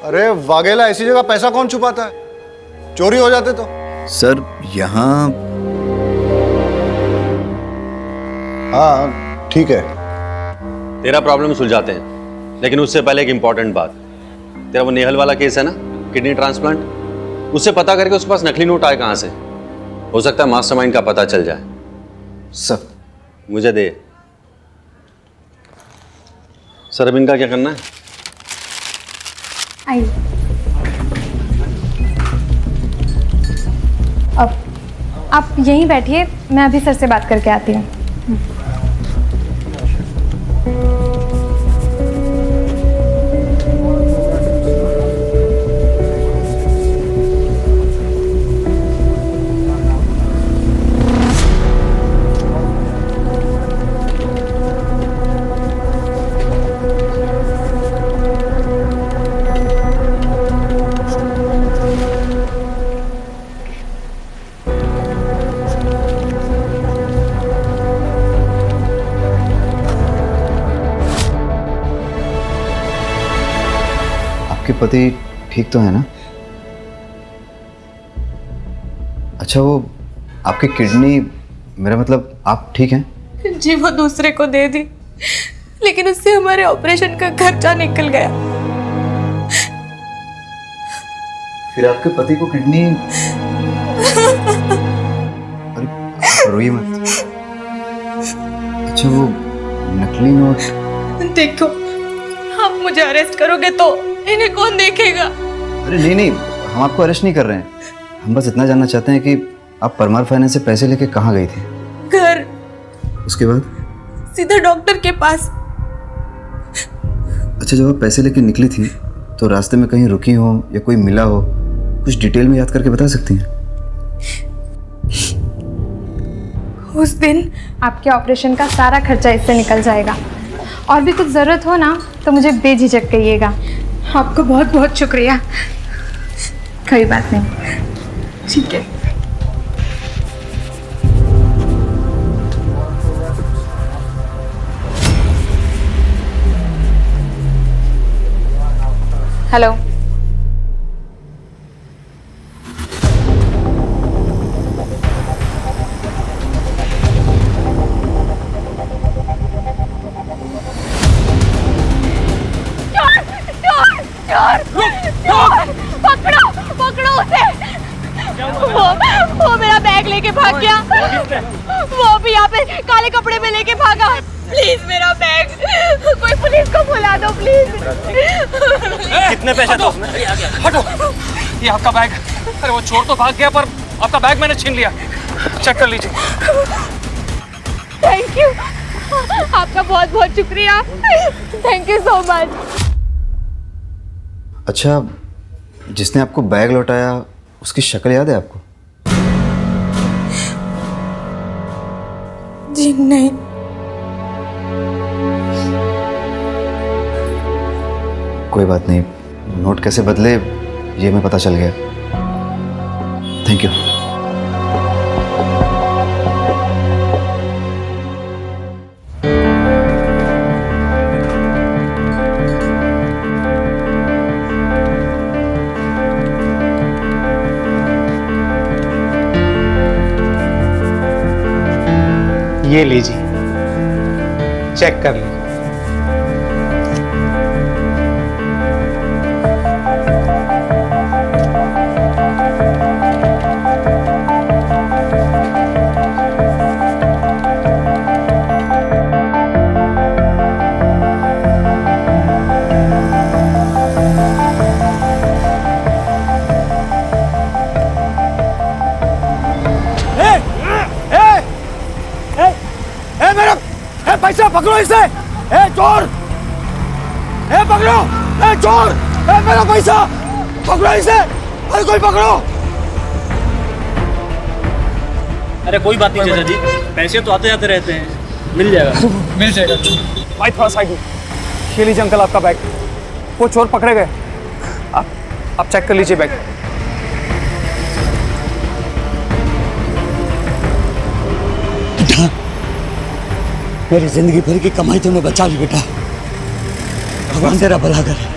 अरे वाघेला, ऐसी जगह पैसा कौन छुपाता है? चोरी हो जाते तो। सर यहाँ हाँ ठीक है, तेरा प्रॉब्लम सुलझाते हैं, लेकिन उससे पहले एक इंपॉर्टेंट बात। तेरा वो नेहल वाला केस है ना, किडनी ट्रांसप्लांट, उससे पता करके उसके पास नकली नोट आए कहाँ से। हो सकता है मास्टरमाइंड का पता चल जाए। सर मुझे दे। सर अब इनका क्या करना है? आइए। अब आप यहीं बैठिए, मैं अभी सर से बात करके आती हूँ। आपके पति ठीक तो है ना? अच्छा, वो आपकी किडनी, मेरा मतलब आप ठीक हैं? जी वो दूसरे को दे दी, लेकिन उससे हमारे ऑपरेशन का खर्चा निकल गया। फिर आपके पति को किडनी, अरे रोइए मत। अच्छा, वो नकली नोट। देखो, आप मुझे अरेस्ट करोगे तो इन्हें कौन देखेगा? अरे नहीं, हम आपको अरेस्ट नहीं कर रहे हैं। हम बस इतना जानना चाहते हैं कि आप परमार फाइनेंस से पैसे लेके कहाँ गई थी? घर। उसके बाद? सीधा डॉक्टर के पास। अच्छा, जब आप पैसे लेके निकली थी तो रास्ते में कहीं रुकी हो या कोई मिला हो, कुछ डिटेल में याद करके बता सकती हैं? उस दिन आपके ऑपरेशन का सारा खर्चा इससे निकल जाएगा। और भी कुछ ज़रूरत हो ना तो मुझे बेझिझक कहिएगा। आपका बहुत बहुत शुक्रिया। कोई बात नहीं। ठीक है। हेलो। पकड़ो पकड़ो उसे। वो मेरा बैग लेके भाग गया। वो भी यहाँ पे काले कपड़े में लेके भागा। प्लीज मेरा बैग, कोई पुलिस को बुला दो प्लीज। कितने पैसे दो? हटो, ये आपका बैग। अरे वो चोर तो भाग गया पर आपका बैग मैंने छीन लिया। चेक कर लीजिए। थैंक यू, आपका बहुत बहुत शुक्रिया। Thank you so much. अच्छा, जिसने आपको बैग लौटाया उसकी शक्ल याद है आपको? जी नहीं। कोई बात नहीं, नोट कैसे बदले ये हमें पता चल गया। Thank you. ये लीजिए, चेक कर लीजिए। पैसा पकड़ो इसे। ए चोर, ए पकड़ो, ए चोर, ए मेरा पैसा पकड़ो इसे। अरे कोई पकड़ो। अरे कोई बात नहीं चाचा जी, पैसे तो आते जाते रहते हैं, मिल जाएगा। मिल जाएगा। भाई थोड़ा साइड में। ये लीजिए अंकल आपका बैग। वो चोर पकड़े गए। आप चेक कर लीजिए बैग। मेरी जिंदगी भर की कमाई तूने बचा ली बेटा। भगवान तेरा भला करे।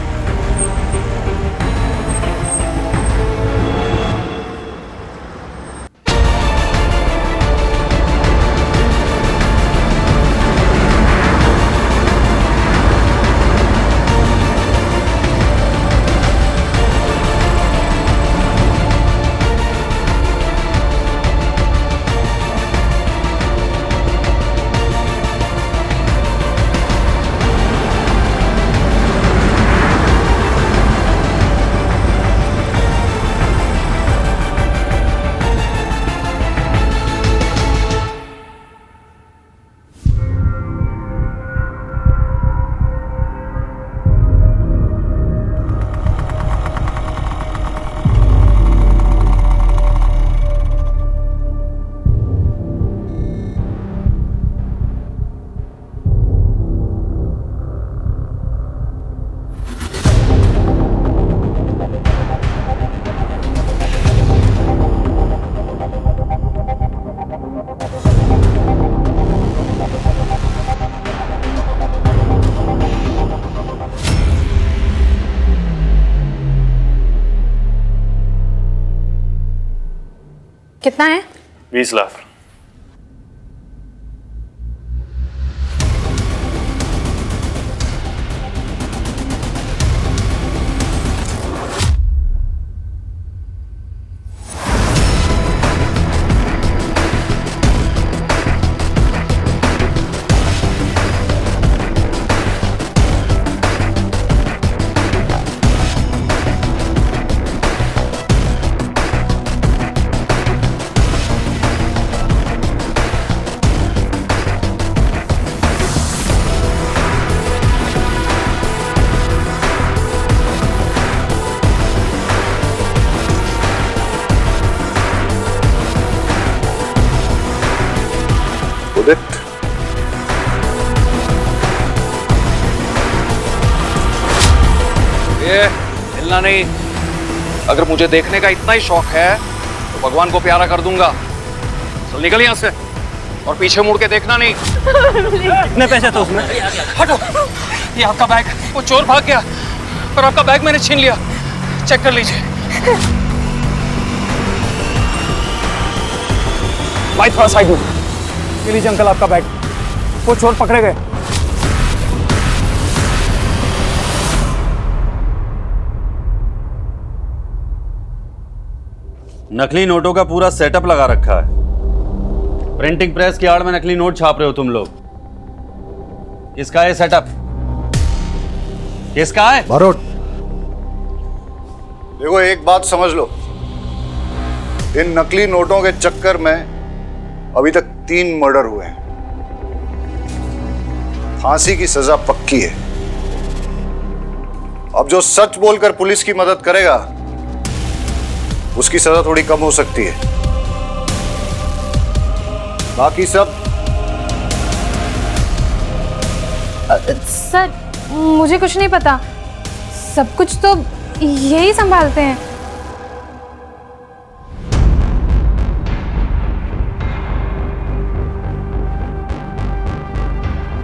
कितना है? 20 लाख। ये हिलना नहीं। अगर मुझे देखने का इतना ही शौक है तो भगवान को प्यारा कर दूंगा। चल निकल यहाँ से और पीछे मुड़ के देखना नहीं। कितने पैसे थे उसमें? हटो, ये आपका बैग। वो चोर भाग गया पर आपका बैग मैंने छीन लिया। चेक कर लीजिए। भाई थोड़ा साइड में। ये लीजिए अंकल आपका बैग। वो चोर पकड़े गए। नकली नोटों का पूरा सेटअप लगा रखा है। प्रिंटिंग प्रेस की आड़ में नकली नोट छाप रहे हो तुम लोग। किसका है सेटअप? किसका है? बारोट। देखो एक बात समझ लो, इन नकली नोटों के चक्कर में अभी तक 3 मर्डर हुए हैं। फांसी की सजा पक्की है। अब जो सच बोलकर पुलिस की मदद करेगा उसकी सजा थोड़ी कम हो सकती है। बाकी सब सर मुझे कुछ नहीं पता, सब कुछ तो यही संभालते हैं।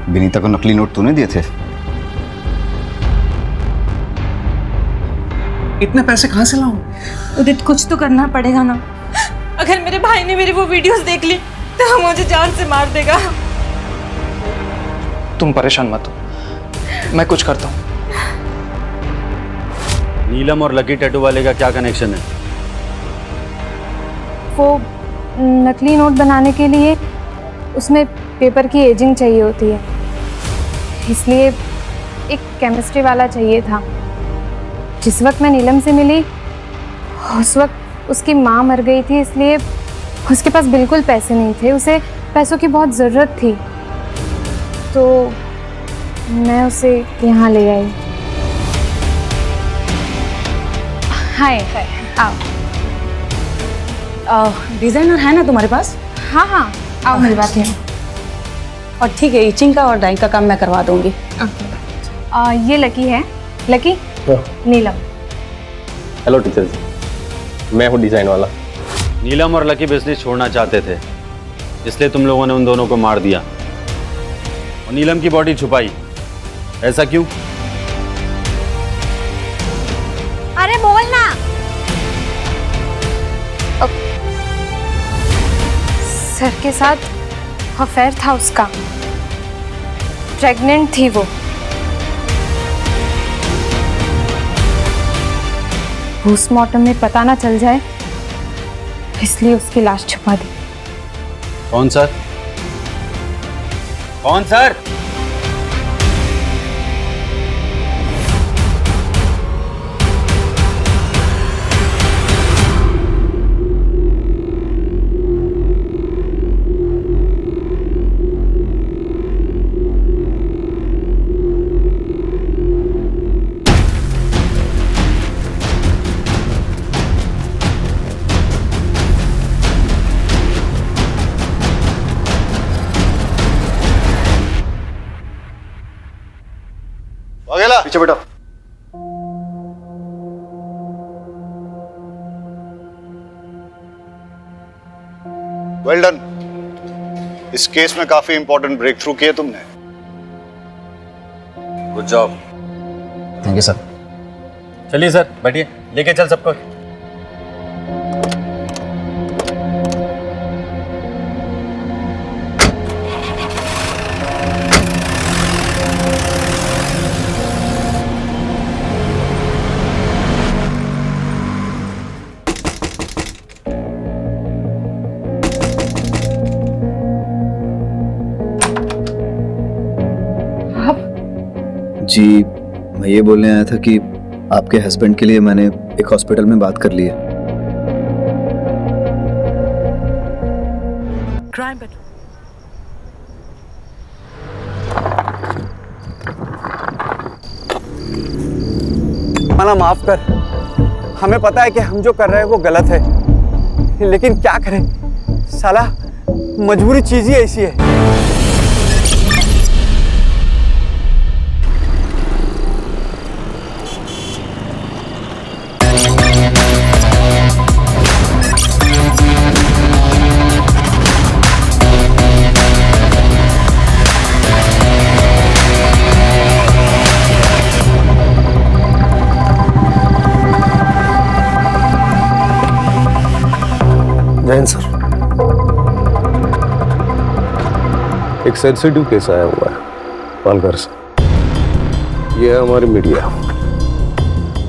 विनीता को नकली नोट तूने दिए थे? इतने पैसे कहाँ से लाऊं? उदित कुछ तो करना पड़ेगा ना। अगर मेरे भाई ने मेरी वो वीडियोस देख ली तो मुझे जान से मार देगा। तुम परेशान मत हो, मैं कुछ करता हूँ। नीलम और लकी टैटू वाले का क्या कनेक्शन है? वो नकली नोट बनाने के लिए उसमें पेपर की एजिंग चाहिए होती है, इसलिए एक केमिस्ट्री वाला चाहिए था। जिस वक्त मैं नीलम से मिली उस वक्त उसकी माँ मर गई थी, इसलिए उसके पास बिल्कुल पैसे नहीं थे। उसे पैसों की बहुत ज़रूरत थी, तो मैं उसे यहाँ ले आई। हाय आओ। डिजाइनर है ना तुम्हारे पास? हाँ हाँ आओ मिलवाती हूँ। और ठीक है, इचिंग का और डाइंग का काम मैं करवा दूंगी। ये लकी है। लकी नीलम। हेलो टीचर जी, मैं हूँ डिजाइन वाला। नीलम और लकी बिजनेस छोड़ना चाहते थे, इसलिए तुम लोगों ने उन दोनों को मार दिया और नीलम की बॉडी छुपाई। ऐसा क्यों? अरे बोल ना। सर के साथ अफेयर था उसका, प्रेग्नेंट थी वो। पोस्टमार्टम में पता ना चल जाए इसलिए उसकी लाश छुपा दी। कौन सर? कौन सर? पीछे बेटा। Well done. इस केस में काफी इंपॉर्टेंट ब्रेक थ्रू किए तुमने। Good job. Thank you sir. चलिए सर, बैठिए, लेके चल सबको। जी मैं ये बोलने आया था कि आपके हस्बैंड के लिए मैंने एक हॉस्पिटल में बात कर ली है। माना माफ कर, हमें पता है कि हम जो कर रहे हैं वो गलत है, लेकिन क्या करें साला, मजबूरी चीज ही ऐसी है। जैन सर, एक सेंसिटिव केस आया हुआ है पालघर से। ये है हमारी मीडिया।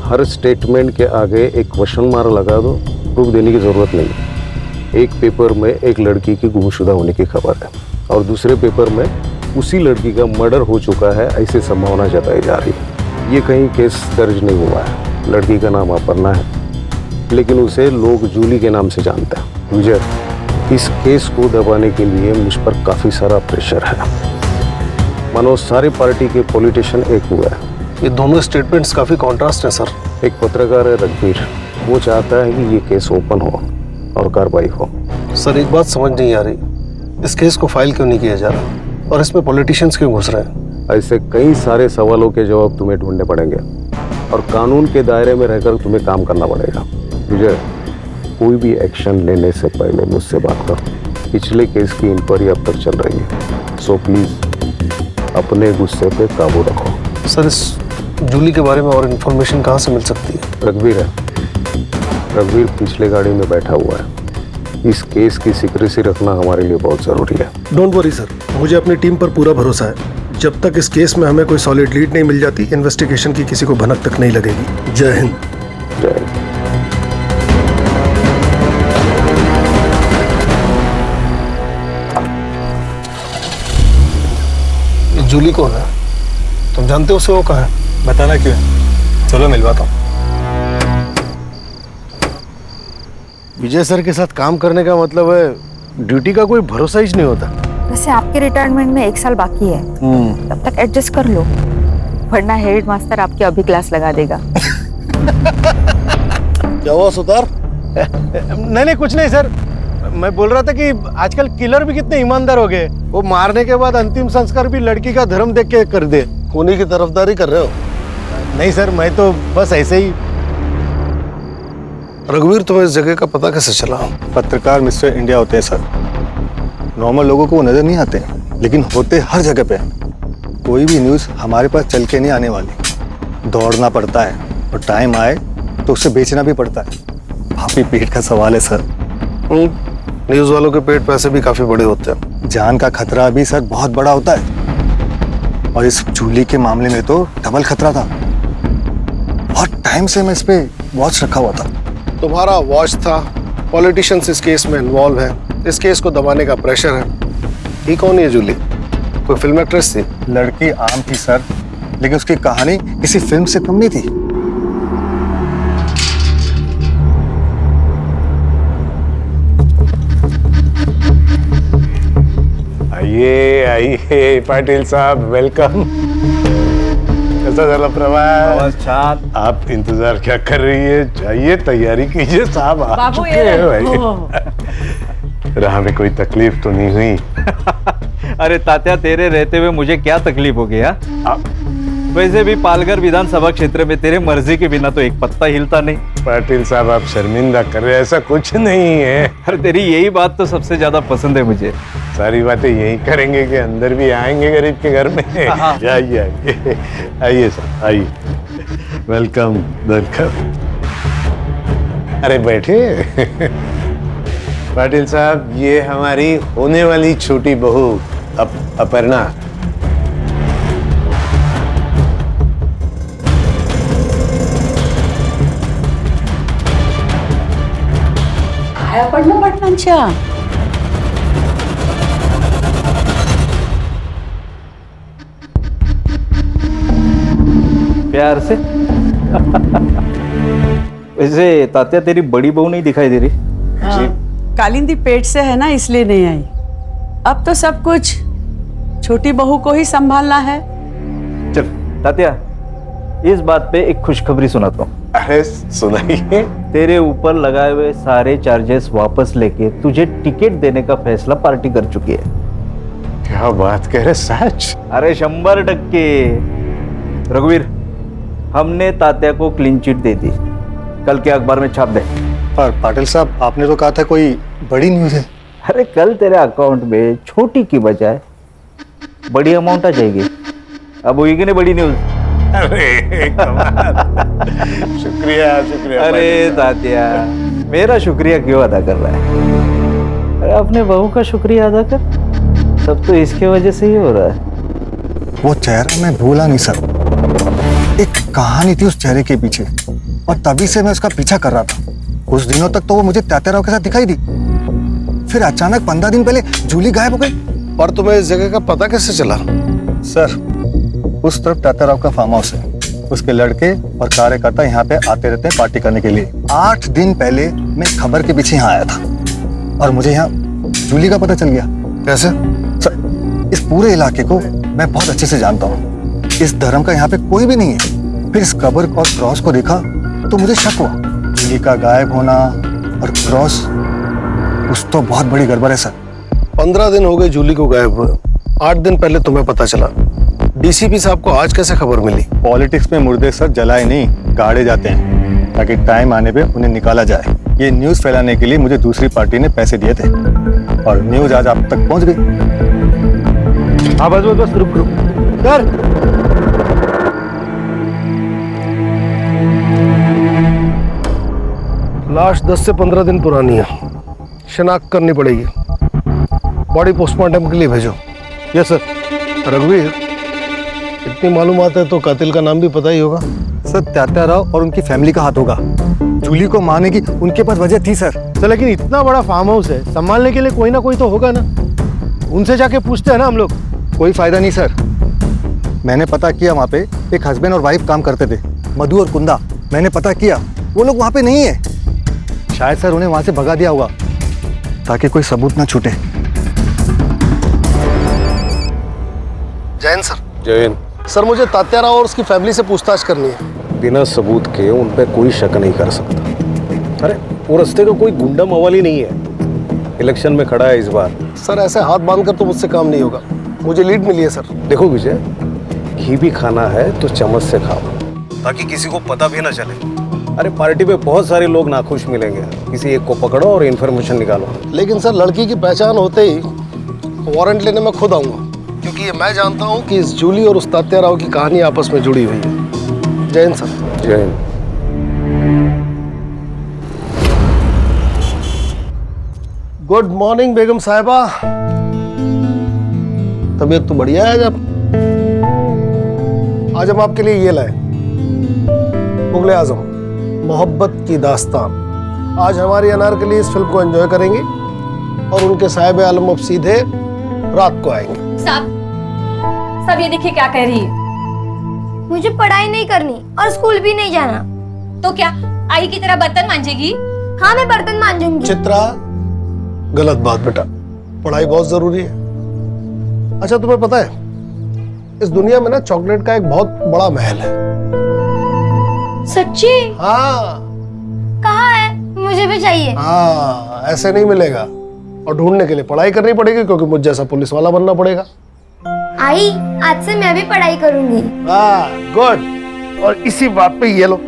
हर स्टेटमेंट के आगे एक क्वेश्चन मार्क लगा दो, प्रूफ देने की जरूरत नहीं। एक पेपर में एक लड़की की गुमशुदा होने की खबर है और दूसरे पेपर में उसी लड़की का मर्डर हो चुका है ऐसी संभावना जताई जा रही है। ये कहीं केस दर्ज नहीं हुआ है। लड़की का नाम अपर्णा है, लेकिन उसे लोग जूली के नाम से जानते हैं। विजय, इस केस को दबाने के लिए मुझ पर काफी सारा प्रेशर है। मानो सारी पार्टी के पॉलिटिशियन एक हुआ है। ये दोनों स्टेटमेंट्स काफी कॉन्ट्रास्ट है सर। एक पत्रकार है रघुवीर, वो चाहता है कि ये केस ओपन हो और कार्रवाई हो। सर एक बात समझ नहीं आ रही, इस केस को फाइल क्यों नहीं किया जा रहा और इसमें पॉलिटिशियंस क्यों घुस रहे हैं? ऐसे कई सारे सवालों के जवाब तुम्हें ढूंढने पड़ेंगे और कानून के दायरे में रहकर तुम्हें काम करना पड़ेगा। विजय, कोई भी एक्शन लेने से पहले मुझसे बात करो। पिछले केस की इंक्वायरी अब तक चल रही है, सो प्लीज अपने गुस्से पे काबू रखो। सर इस जूली के बारे में और इन्फॉर्मेशन कहाँ से मिल सकती है? रघुवीर है, रघुवीर पिछले गाड़ी में बैठा हुआ है। इस केस की सीक्रेसी रखना हमारे लिए बहुत जरूरी है। डोंट वरी सर, मुझे अपनी टीम पर पूरा भरोसा है। जब तक इस केस में हमें कोई सॉलिड लीड नहीं मिल जाती, इन्वेस्टिगेशन की किसी को भनक तक नहीं लगेगी। जय हिंद। जय हिंद। जूली कौन है? तुम जानते हो उसे? वो कहाँ है? बताना क्यों है? चलो मिलवाता हूँ। विजय सर के साथ काम करने का मतलब है ड्यूटी का कोई भरोसा ही नहीं होता। वैसे आपके रिटायरमेंट में 1 साल बाकी है, तब तक एडजस्ट कर लो, वरना हेड मास्टर आपकी अभी क्लास लगा देगा। क्या हुआ सुतार? नहीं कुछ नहीं सर, मैं बोल रहा था कि आजकल किलर भी कितने ईमानदार हो गए। वो मारने के बाद अंतिम संस्कार भी लड़की का धर्म देख के कर दे। खूनी की तरफदारी कर रहे हो? नहीं सर, मैं तो बस ऐसे ही। रघुवीर, तुम्हें इस जगह का पता कैसे चला? पत्रकार मिस्टर इंडिया होते हैं सर। नॉर्मल लोगों को वो नजर नहीं आते, लेकिन होते हर जगह पे। कोई भी न्यूज़ हमारे पास चल के नहीं आने वाली। दौड़ना पड़ता है और टाइम आए तो उसे बेचना भी पड़ता है। भाभी पेट का सवाल है सर। न्यूज़ वालों के पेट पैसे भी काफी बड़े होते हैं। जान का खतरा भी सर बहुत बड़ा होता है, और इस जूली के मामले में तो डबल खतरा था। बहुत टाइम से मैं इस पे वॉच रखा हुआ था। तुम्हारा वॉच था, पॉलिटिशियंस इस केस में इन्वॉल्व है, इस केस को दबाने का प्रेशर है। ये कौन है जूली? कोई फिल्म एक्ट्रेस थी? लड़की आम थी सर, लेकिन उसकी कहानी किसी फिल्म से कम नहीं थी। आइए आइए पाटिल साहब, वेलकम। कैसा चला प्रवास? छान। आप इंतजार क्या कर रही है? जाइए तैयारी कीजिए, साहब आ चुके हैं भाई। राह में कोई तकलीफ तो नहीं हुई? अरे तात्या, तेरे रहते हुए मुझे क्या तकलीफ हो गया? वैसे भी पालघर विधानसभा क्षेत्र में तेरे मर्जी के बिना तो एक पत्ता हिलता नहीं। पाटिल साहब, आप शर्मिंदा कर रहे हैं, ऐसा कुछ नहीं है। अरे तेरी यही बात तो सबसे ज्यादा पसंद है मुझे। सारी बातें यही करेंगे कि अंदर भी आएंगे गरीब के घर में। आइए आइए आइए सर, आइए। Welcome welcome. अरे बैठे। पाटिल साहब, ये हमारी होने वाली छोटी बहू अपर्णा। अपर्णा पाटलांच्या प्यार से। वैसे तात्या, तेरी बड़ी बहू नहीं दिखाई दे रही? कालिंदी पेट से है ना, इसलिए नहीं आई। अब तो सब कुछ छोटी बहू को ही संभालना है। चल तात्या, इस बात पे एक खुशखबरी सुनाता हूँ। अरे सुनाइए। तेरे ऊपर लगाए हुए सारे चार्जेस वापस लेके तुझे टिकट देने का फैसला पार्टी कर चुकी है। क्या बात कह रहे, सच? अरे 100%। रघुवीर, हमने तात्या को क्लीन चिट दे दी, कल के अखबार में छाप दे। पर पाटिल साहब, आपने तो कहा था कोई बड़ी न्यूज़ है। अरे कल तेरे अकाउंट में छोटी की बजाय बड़ी अमाउंट आ जाएगी। अब होगी कि नहीं बड़ी न्यूज? अरे कमाल। शुक्रिया शुक्रिया। अरे तात्या, मेरा शुक्रिया क्यों अदा कर रहा है? अरे अपने बहू का शुक्रिया अदा कर, सब तो इसके वजह से ही हो रहा है। वो चेहरा मैं भूला नहीं सर। एक कहानी थी उस चेहरे के पीछे, और तभी से मैं उसका पीछा कर रहा था। कुछ दिनों तक तो वो मुझे तात्या राव के साथ दिखाई दी, फिर अचानक 15 दिन पहले जूली गायब हो गई। और तुम्हें इस जगह का पता कैसे चला? सर, उस तरफ तात्याराव का फार्म हाउस है। उसके लड़के और कार्यकर्ता यहाँ पे आते रहते हैं पार्टी करने के लिए। 8 दिन पहले मैं खबर के पीछे यहाँ आया था और मुझे यहाँ जूली का पता चल गया। कैसे? सर, इस पूरे इलाके को मैं बहुत अच्छे से जानता हूँ। इस धर्म का यहाँ पे कोई भी नहीं है। फिर इस कब्र और क्रॉस को देखा तो मुझे शक हुआ। जूली का गायब होना और क्रॉस, कुछ तो बहुत बड़ी गड़बड़ है सर। 15 दिन हो गए जूली को गायब हुए। 8 दिन पहले तुम्हें पता चला। डीसीपी साहब को आज कैसे खबर मिली? पॉलिटिक्स में मुर्दे सर जलाए नहीं, गाड़े जाते हैं ताकि टाइम आने पे उन्हें निकाला जाए। ये न्यूज फैलाने के लिए मुझे दूसरी पार्टी ने पैसे दिए थे और न्यूज आज आप तक पहुंच गई। हाँ बस बस बस, रुक रुक सर। लाश 10 से 15 दिन पुरानी है, शिनाख्त करनी पड़ेगी। बॉडी पोस्टमार्टम के लिए भेजो। Yes sir. रघुवीर, इतनी मालूमात है तो कातिल का नाम भी पता ही होगा। सर, तात्याराव और उनकी फैमिली का हाथ होगा। जूली को मारने की उनके पास वजह थी सर। लेकिन इतना बड़ा फार्म हाउस है, संभालने के लिए कोई ना कोई तो होगा ना। उनसे जाके पूछते हैं ना हम लोग। कोई फायदा नहीं सर। मैंने पता किया, वहाँ पे एक हस्बैंड और वाइफ काम करते थे, मधु और कुंदा। मैंने पता किया, वो लोग वहाँ पे नहीं है। शायद सर उन्हें वहाँ से भगा दिया होगा ताकि कोई सबूत ना छूटे। जैन सर। जैन सर, मुझे तात्याराव और उसकी फैमिली से पूछताछ करनी है। बिना सबूत के उन पे कोई शक नहीं कर सकता। अरे वो रास्ते का कोई गुंडा मवाली नहीं है, इलेक्शन में खड़ा है इस बार। सर, ऐसे हाथ बांधकर तो मुझसे काम नहीं होगा। मुझे लीड मिली है सर। देखो विजय, घी भी खाना है तो चम्मच से खाओ ताकि किसी को पता भी ना चले। अरे पार्टी पे बहुत सारे लोग नाखुश मिलेंगे, किसी एक को पकड़ो और इन्फॉर्मेशन निकालो। लेकिन सर, लड़की की पहचान होते ही वारंट लेने में खुद आऊंगा, क्योंकि ये मैं जानता हूँ कि इस जूली और उस तात्याराव की कहानी आपस में जुड़ी हुई है। Jain sir. Jain. Good morning बेगम साहिबा। तबीयत तो बढ़िया है। जब आज हम आपके लिए ये लाए, मुगले आजम मोहब्बत की दास्तान। आज हमारी अनारकली इस फिल्म को एंजॉय करेंगे और उनके साहिब आलम अब सीधे रात को आएंगे। सब ये देखिए क्या कह रही है। मुझे पढ़ाई नहीं करनी और स्कूल भी नहीं जाना। तो क्या आई की तरह बर्तन मांजेगी? हाँ, मैं बर्तन मांजूंगी। चित्रा, गलत बात बेटा। पढ़ाई बहुत जरूरी है। अच्छा, तुम्हें पता है इस दुनिया में ना चॉकलेट का एक बहुत बड़ा महल है। सच्ची? हाँ। कहाँ है? मुझे भी चाहिए। हाँ, ऐसे नहीं मिलेगा और ढूंढने के लिए पढ़ाई करनी पड़ेगी, क्योंकि मुझे जैसा पुलिस वाला बनना पड़ेगा। आई, आज से मैं भी पढ़ाई करूंगी। हाँ, गुड। और इसी बात पे ये लो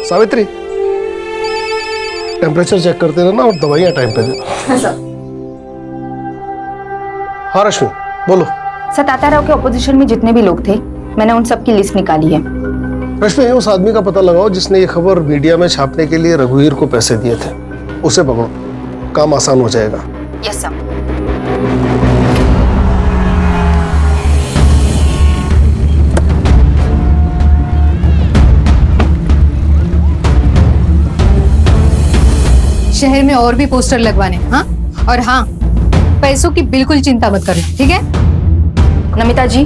सावित्री, टेम्परेचर चेक करते रहना और दवाइयां टाइम पे देना। हाँ रश्मि, बोलो। सर, तात्याराव के ऑपोजिशन में जितने भी लोग थे, मैंने उन सब की लिस्ट निकाली है। रश्मि, उस आदमी का पता लगाओ जिसने ये खबर मीडिया में छापने के लिए रघुवीर को पैसे दिए थे। उसे पकड़ो, काम आसान हो जाएगा। Yes sir. शहर में और भी पोस्टर लगवाने। हाँ, और हाँ, पैसों की बिल्कुल चिंता मत करना, ठीक है? Namita ji.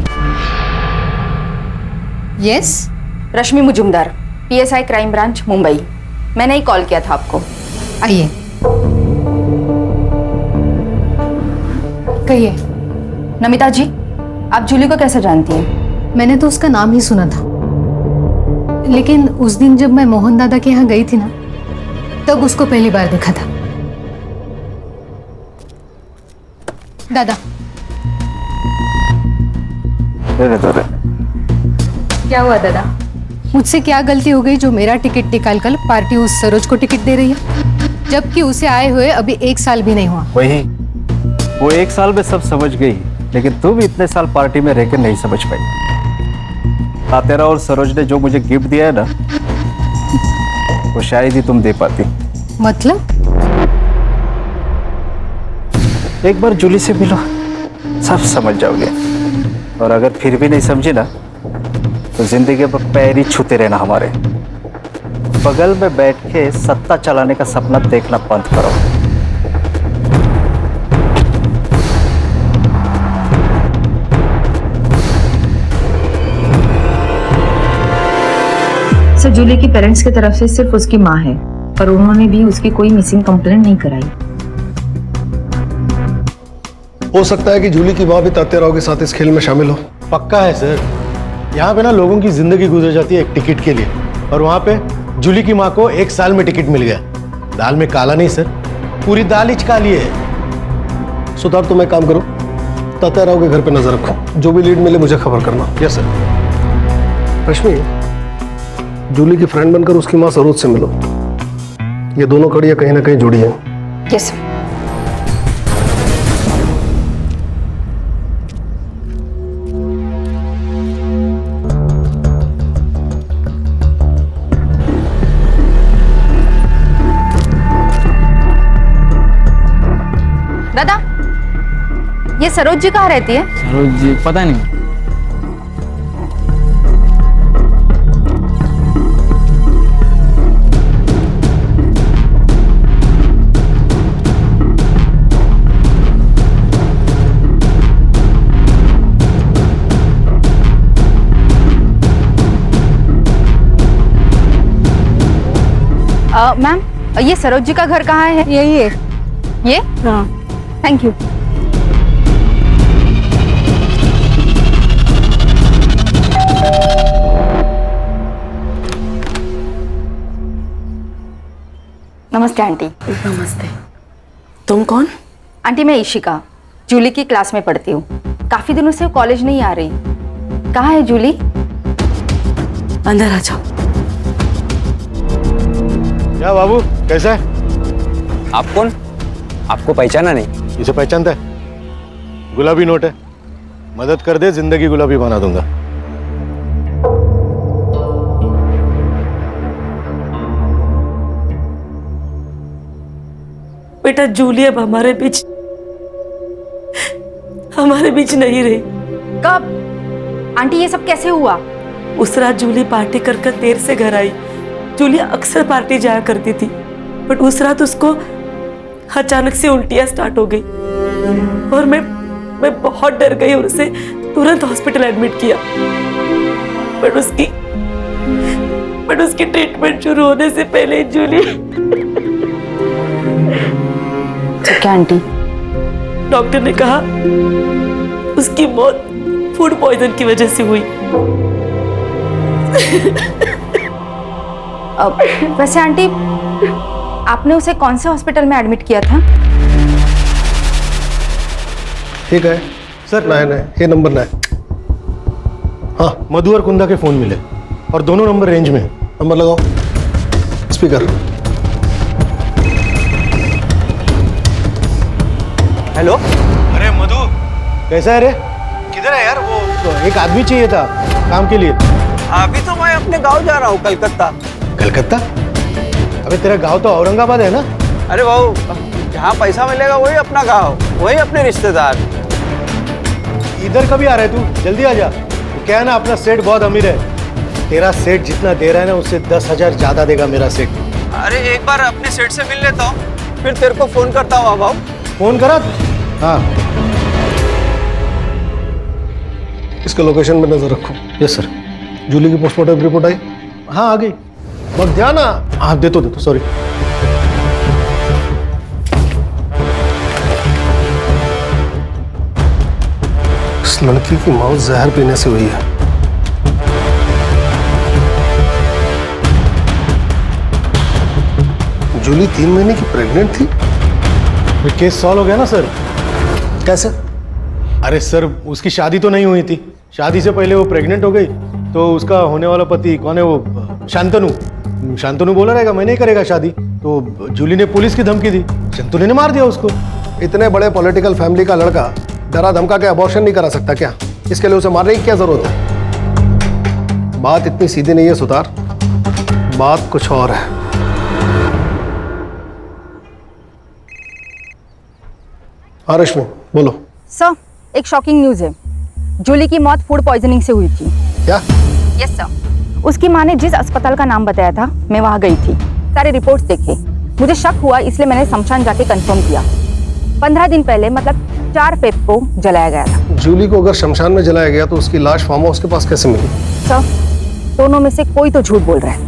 Yes. Rashmi Mujumdar, PSI crime branch Mumbai. मैंने ही कॉल किया था आपको। आइए, कहिए। नमिता जी, आप जूली को कैसे जानती हैं? मैंने तो उसका नाम ही सुना था, लेकिन उस दिन जब मैं मोहन दादा के यहाँ गई थी ना, तब उसको पहली बार देखा था। दादा, क्या हुआ दादा? मुझसे क्या गलती हो गई जो मेरा टिकट निकालकर पार्टी उस सरोज को टिकट दे रही है, जबकि उसे आए हुए अभी 1 साल भी नहीं हुआ? वही, वो 1 साल में सब समझ गई, लेकिन तुम इतने साल पार्टी में रहकर नहीं समझ पाई। तात्याराव और सरोज ने जो मुझे गिफ्ट दिया है ना, वो शायद ही तुम दे पाती। मतलब? एक बार जूली से मिलो, सब समझ जाओगे। और अगर फिर भी नहीं समझे ना, तो जिंदगी पर पैर ही छूते रहना। हमारे बगल में बैठ के सत्ता चलाने का सपना देखना बंद करो। सर जूली की पेरेंट्स की तरफ से सिर्फ उसकी माँ है और उन्होंने भी उसकी कोई मिसिंग कंप्लेंट नहीं कराई। हो सकता है कि जूली की माँ भी तात्याराव के साथ इस खेल में शामिल हो। पक्का है सर। यहाँ पे ना लोगों की जिंदगी गुजर जाती है एक टिकट के लिए, और वहाँ पे जूली की माँ को 1 साल में टिकट मिल गया। दाल में काला नहीं सर, पूरी दाल ही काली है। सुधार, तुम एक काम करो, तात्याराव के घर पे नजर रखो, जो भी लीड मिले मुझे खबर करना। Yes sir. रश्मि, जूली की फ्रेंड बनकर उसकी माँ सरोज से मिलो। ये दोनों कड़ियाँ कहीं ना कहीं जुड़ी हैं। Yes sir. दादा, ये सरोज जी कहाँ रहती है? सरोज जी पता नहीं। मैम, ये सरोज जी का घर कहाँ है? यही है। ये? हाँ। Thank you. नमस्ते आंटी। नमस्ते। तुम कौन? आंटी मैं इशिका, जूली की क्लास में पढ़ती हूँ। काफी दिनों से कॉलेज नहीं आ रही। कहाँ है जूली? अंदर आ जाओ। क्या बाबू, कैसा है? आप कौन? आपको पहचाना नहीं? इसे पहचानता है? गुलाबी नोट है, मदद कर दे, जिंदगी गुलाबी बना दूंगा। बेटा जूली अब हमारे बीच नहीं रही। कब? आंटी ये सब कैसे हुआ? उस रात जूली पार्टी कर देर से घर आई। जूली अक्सर पार्टी जाया करती थी, बट उस रात उसको अचानक से उल्टियां स्टार्ट हो गई और मैं बहुत डर गई और उसे तुरंत हॉस्पिटल एडमिट किया। बट उसकी ट्रीटमेंट शुरू होने से पहले जूली क्या आंटी? डॉक्टर ने कहा उसकी मौत फूड पॉइजन की वजह से हुई। वैसे आंटी, आपने उसे कौन से हॉस्पिटल में एडमिट किया था? ठीक है सर। नहीं, ये नंबर ना है। हाँ, मधु और कुंदा के फोन मिले और दोनों नंबर रेंज में है। नंबर लगाओ, स्पीकर। हेलो। अरे मधु, कैसा है रे? किधर है यार? वो तो एक आदमी चाहिए था काम के लिए। अभी तो मैं अपने गांव जा रहा हूँ, कलकत्ता। कलकत्ता? अबे तेरा गांव तो औरंगाबाद है ना? अरे बाबू, जहाँ पैसा मिलेगा वही अपना गांव, वही अपने रिश्तेदार। इधर कभी आ रहा है तू? जल्दी आ जा। क्या है ना, अपना सेठ बहुत अमीर है। तेरा सेठ जितना दे रहा है ना, उससे 10,000 ज्यादा देगा मेरा सेठ। अरे एक बार अपने सेठ से मिल लेता हूँ, फिर तेरे को फोन करता हूँ। बाबू फोन करा? हाँ। इसका लोकेशन में नजर रखो। Yes sir. जूली की पोस्टमार्टम रिपोर्ट आई? हाँ आ गई। मत ध्यान। हाँ दे तो सॉरी। इस लड़की की मौत जहर पीने से हुई है। जूली 3 महीने की प्रेग्नेंट थी। केस सॉल्व हो गया ना सर? कैसे? अरे सर, उसकी शादी तो नहीं हुई थी। शादी से पहले वो प्रेग्नेंट हो गई, तो उसका होने वाला पति कौन है वो? शांतनु बोला रहेगा मैं नहीं करेगा शादी, तो जूली ने पुलिस की धमकी दी, शांतनु ने मार दिया उसको। इतने बड़े पॉलिटिकल फैमिली का लड़का डरा धमका के अबॉर्शन नहीं करा सकता क्या? इसके लिए उसे मारने की क्या जरूरत है? बात इतनी सीधी नहीं है सुतार, बात कुछ और है। हाँ रश्मि, बोलो। सर, एक शॉकिंग न्यूज है। जूली की मौत फूड पॉइजनिंग से हुई थी। क्या? Yes sir. उसकी माँ ने जिस अस्पताल का नाम बताया था, मैं वहाँ गई थी, सारे रिपोर्ट्स देखे। मुझे शक हुआ, इसलिए मैंने शमशान जाके कंफर्म किया। 15 दिन पहले, मतलब 4 फेब को जलाया गया था। जूली को अगर शमशान में जलाया गया तो उसकी लाश फार्म हाउस के पास कैसे मिली? सर, दोनों में से कोई तो झूठ बोल रहा है।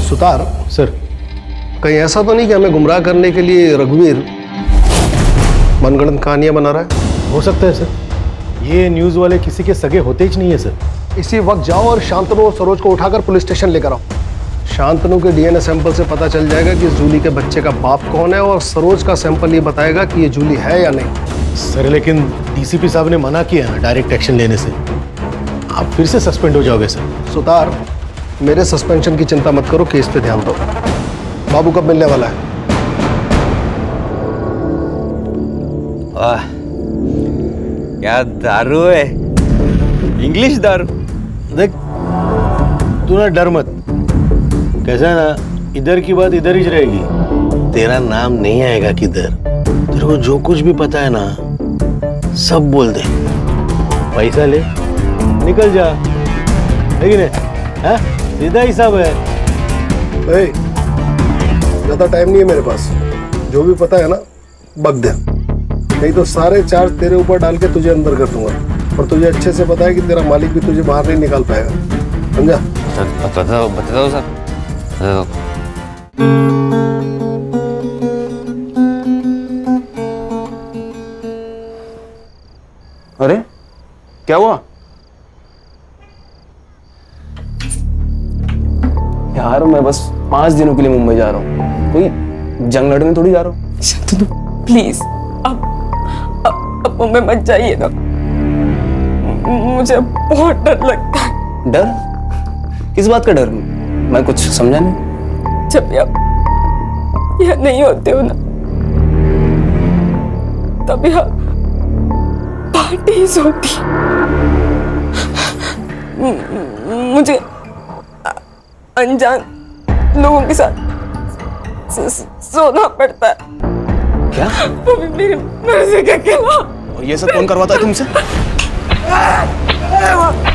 सुतार सर, कहीं ऐसा तो नहीं कि हमें गुमराह करने के लिए रघुवीर मनगढ़ंत कहानियां बना रहा है? हो सकता है सर, ये न्यूज़ वाले किसी के सगे होते ही नहीं है सर। इसी वक्त जाओ और शांतनु और सरोज को उठाकर पुलिस स्टेशन लेकर आओ। शांतनु के डीएनए सैंपल से पता चल जाएगा कि जूली के बच्चे का बाप कौन है, और सरोज का सैंपल ये बताएगा कि ये जूली है या नहीं। सर लेकिन डीसीपी साहब ने मना किया है डायरेक्ट एक्शन लेने से, आप फिर से सस्पेंड हो जाओगे सर। सुतार, मेरे सस्पेंशन की चिंता मत करो, केस पे ध्यान दो। बाबू कब मिलने वाला है? क्या दारू है, इंग्लिश दारू। देख तू ना डर मत, कैसा है ना, इधर की बात इधर ही रहेगी। तेरा नाम नहीं आएगा किधर, तेरे को जो कुछ भी पता है ना सब बोल दे, पैसा ले निकल जा, लेकिन है सीधा हिसाब है। ज्यादा टाइम नहीं है मेरे पास, जो भी पता है ना बक दे, नहीं तो सारे चार्ज तेरे ऊपर डाल के तुझे अंदर कर दूंगा। और तुझे अच्छे से पता है कि तेरा मालिक भी तुझे बाहर नहीं निकाल पाएगा, समझा? बता दो सर। अरे क्या हुआ यार? मैं बस 5 दिनों के लिए मुंबई जा रहा हूँ, कोई जंग लड़ने थोड़ी जा रहा हूँ। प्लीज अब मुंबई मत जाइए ना, मुझे बहुत डर लगता है। डर? किस बात का डर? मैं कुछ समझा नहीं। जब भी आप यहाँ नहीं होते हो ना, तब यहाँ पार्टीज होती, मुझे अनजान लोगों के साथ सोना पड़ता है। क्या? वो भी मेरी मर्जी के खिलाफ। और ये सब कौन करवाता है तुमसे?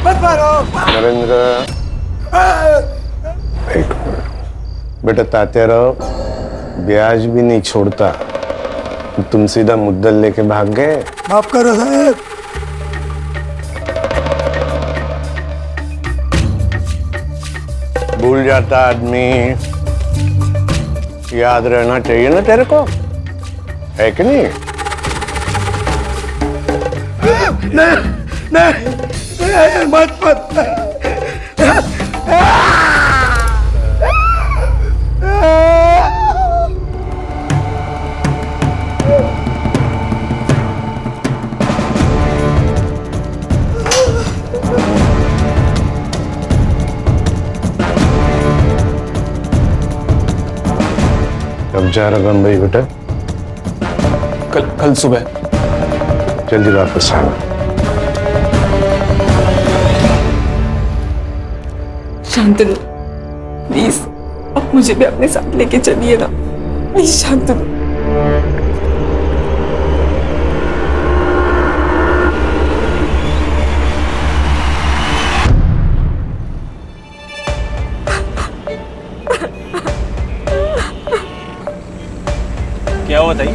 मत मारो नरेंद्र। बेटा ताते रहो, ब्याज भी नहीं छोड़ता, तुम सीधा मुद्दल लेके भाग गए। माफ करो साहब। भूल जाता आदमी, याद रहना चाहिए ना तेरे को, है कि नहीं? नहीं, मत कब जा रहा बम्बई बेटा? कल सुबह। जल्दी वापस आना। शांतनु प्लीज, अब मुझे भी अपने साथ लेके चलिए ना, प्लीज शांतनु। क्या हुआ ताई?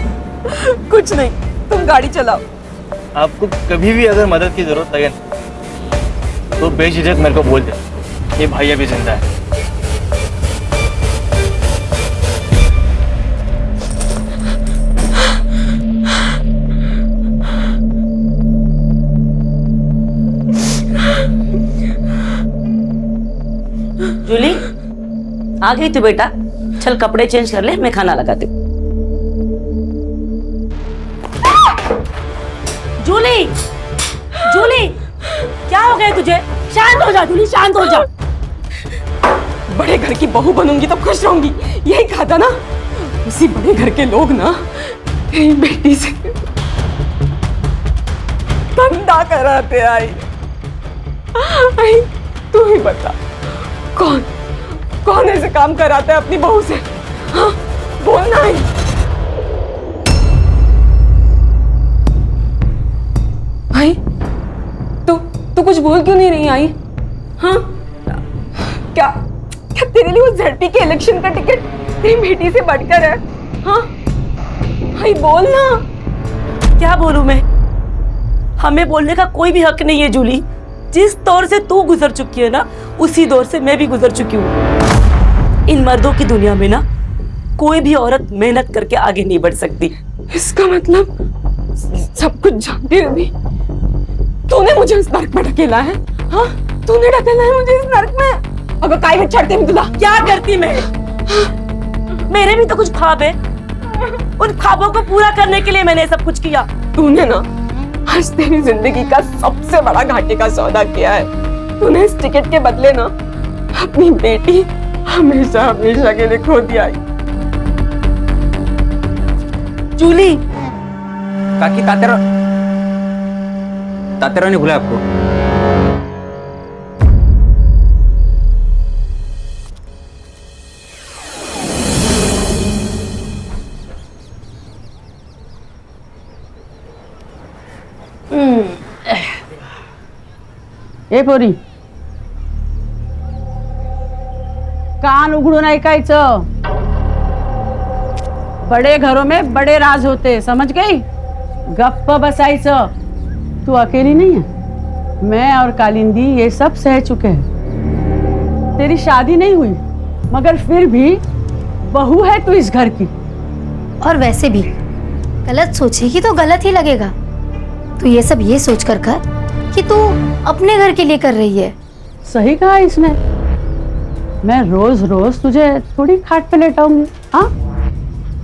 कुछ नहीं, तुम गाड़ी चलाओ। आपको कभी भी अगर मदद की जरूरत लगे तो बेझिझक मेरे को बोल दे, ये भाई अभी जिंदा है। जूली आ गई तू बेटा, चल कपड़े चेंज कर ले, मैं खाना लगाती हूँ। जूली, जूली क्या हो गया तुझे? शांत हो जा जूली, शांत हो जा। बड़े घर की बहू बनूंगी तो खुश रहूंगी, यही कहा था ना। उसी बड़े घर के लोग ना तेरी बेटी से धंधा कराते आई। तू ही बता, कौन ऐसे काम कराता है अपनी बहू से? हाँ, बोलना ही। भाई तू कुछ बोल क्यों नहीं रही आई? हाँ, क्या तेरे लिए वो ZP के इलेक्शन का टिकट तेरी बेटी से बढ़कर है? हाँ भाई बोल ना। क्या बोलूं मैं? हमें बोलने का कोई भी हक नहीं है जूली। जिस दौर से तू गुजर चुकी है ना, उसी दौर से मैं भी गुजर चुकी हूँ। इन मर्दों की दुनिया में ना कोई भी औरत मेहनत करके आगे नहीं बढ़ सकती। इसका मतलब सब कुछ जानते हुए भी तूने मुझे इस नर्क में ढकेला है? हाँ, तूने ढकेला है मुझे इस नर्क में। अगर काय में चढ़ते में तुला क्या करती मैं? मेरे भी तो कुछ ख्वाब है, उन ख्वाबों को पूरा करने के लिए मैंने सब कुछ किया। तूने ना आज तेरी जिंदगी का सबसे बड़ा घाटे का सौदा किया है। तूने इस टिकट के बदले ना अपनी बेटी हमेशा हमेशा के लिए खो दिया। जूली, काकी तातेरा ने बुलाया आपको? ए पोरी, कान उघडून ऐकायचं। बड़े घरों में बड़े राज होते, समझ गई? गप्प बसायचं। तू अकेली नहीं है, मैं और कालिंदी ये सब सह चुके हैं। तेरी शादी नहीं हुई मगर फिर भी बहू है तू इस घर की। और वैसे भी गलत सोचेगी तो गलत ही लगेगा। तू ये सब ये सोच कर कि तू अपने घर के लिए कर रही है। सही कहा इसने। मैं रोज रोज तुझे थोड़ी खाट पे लेटाऊंगी। हाँ,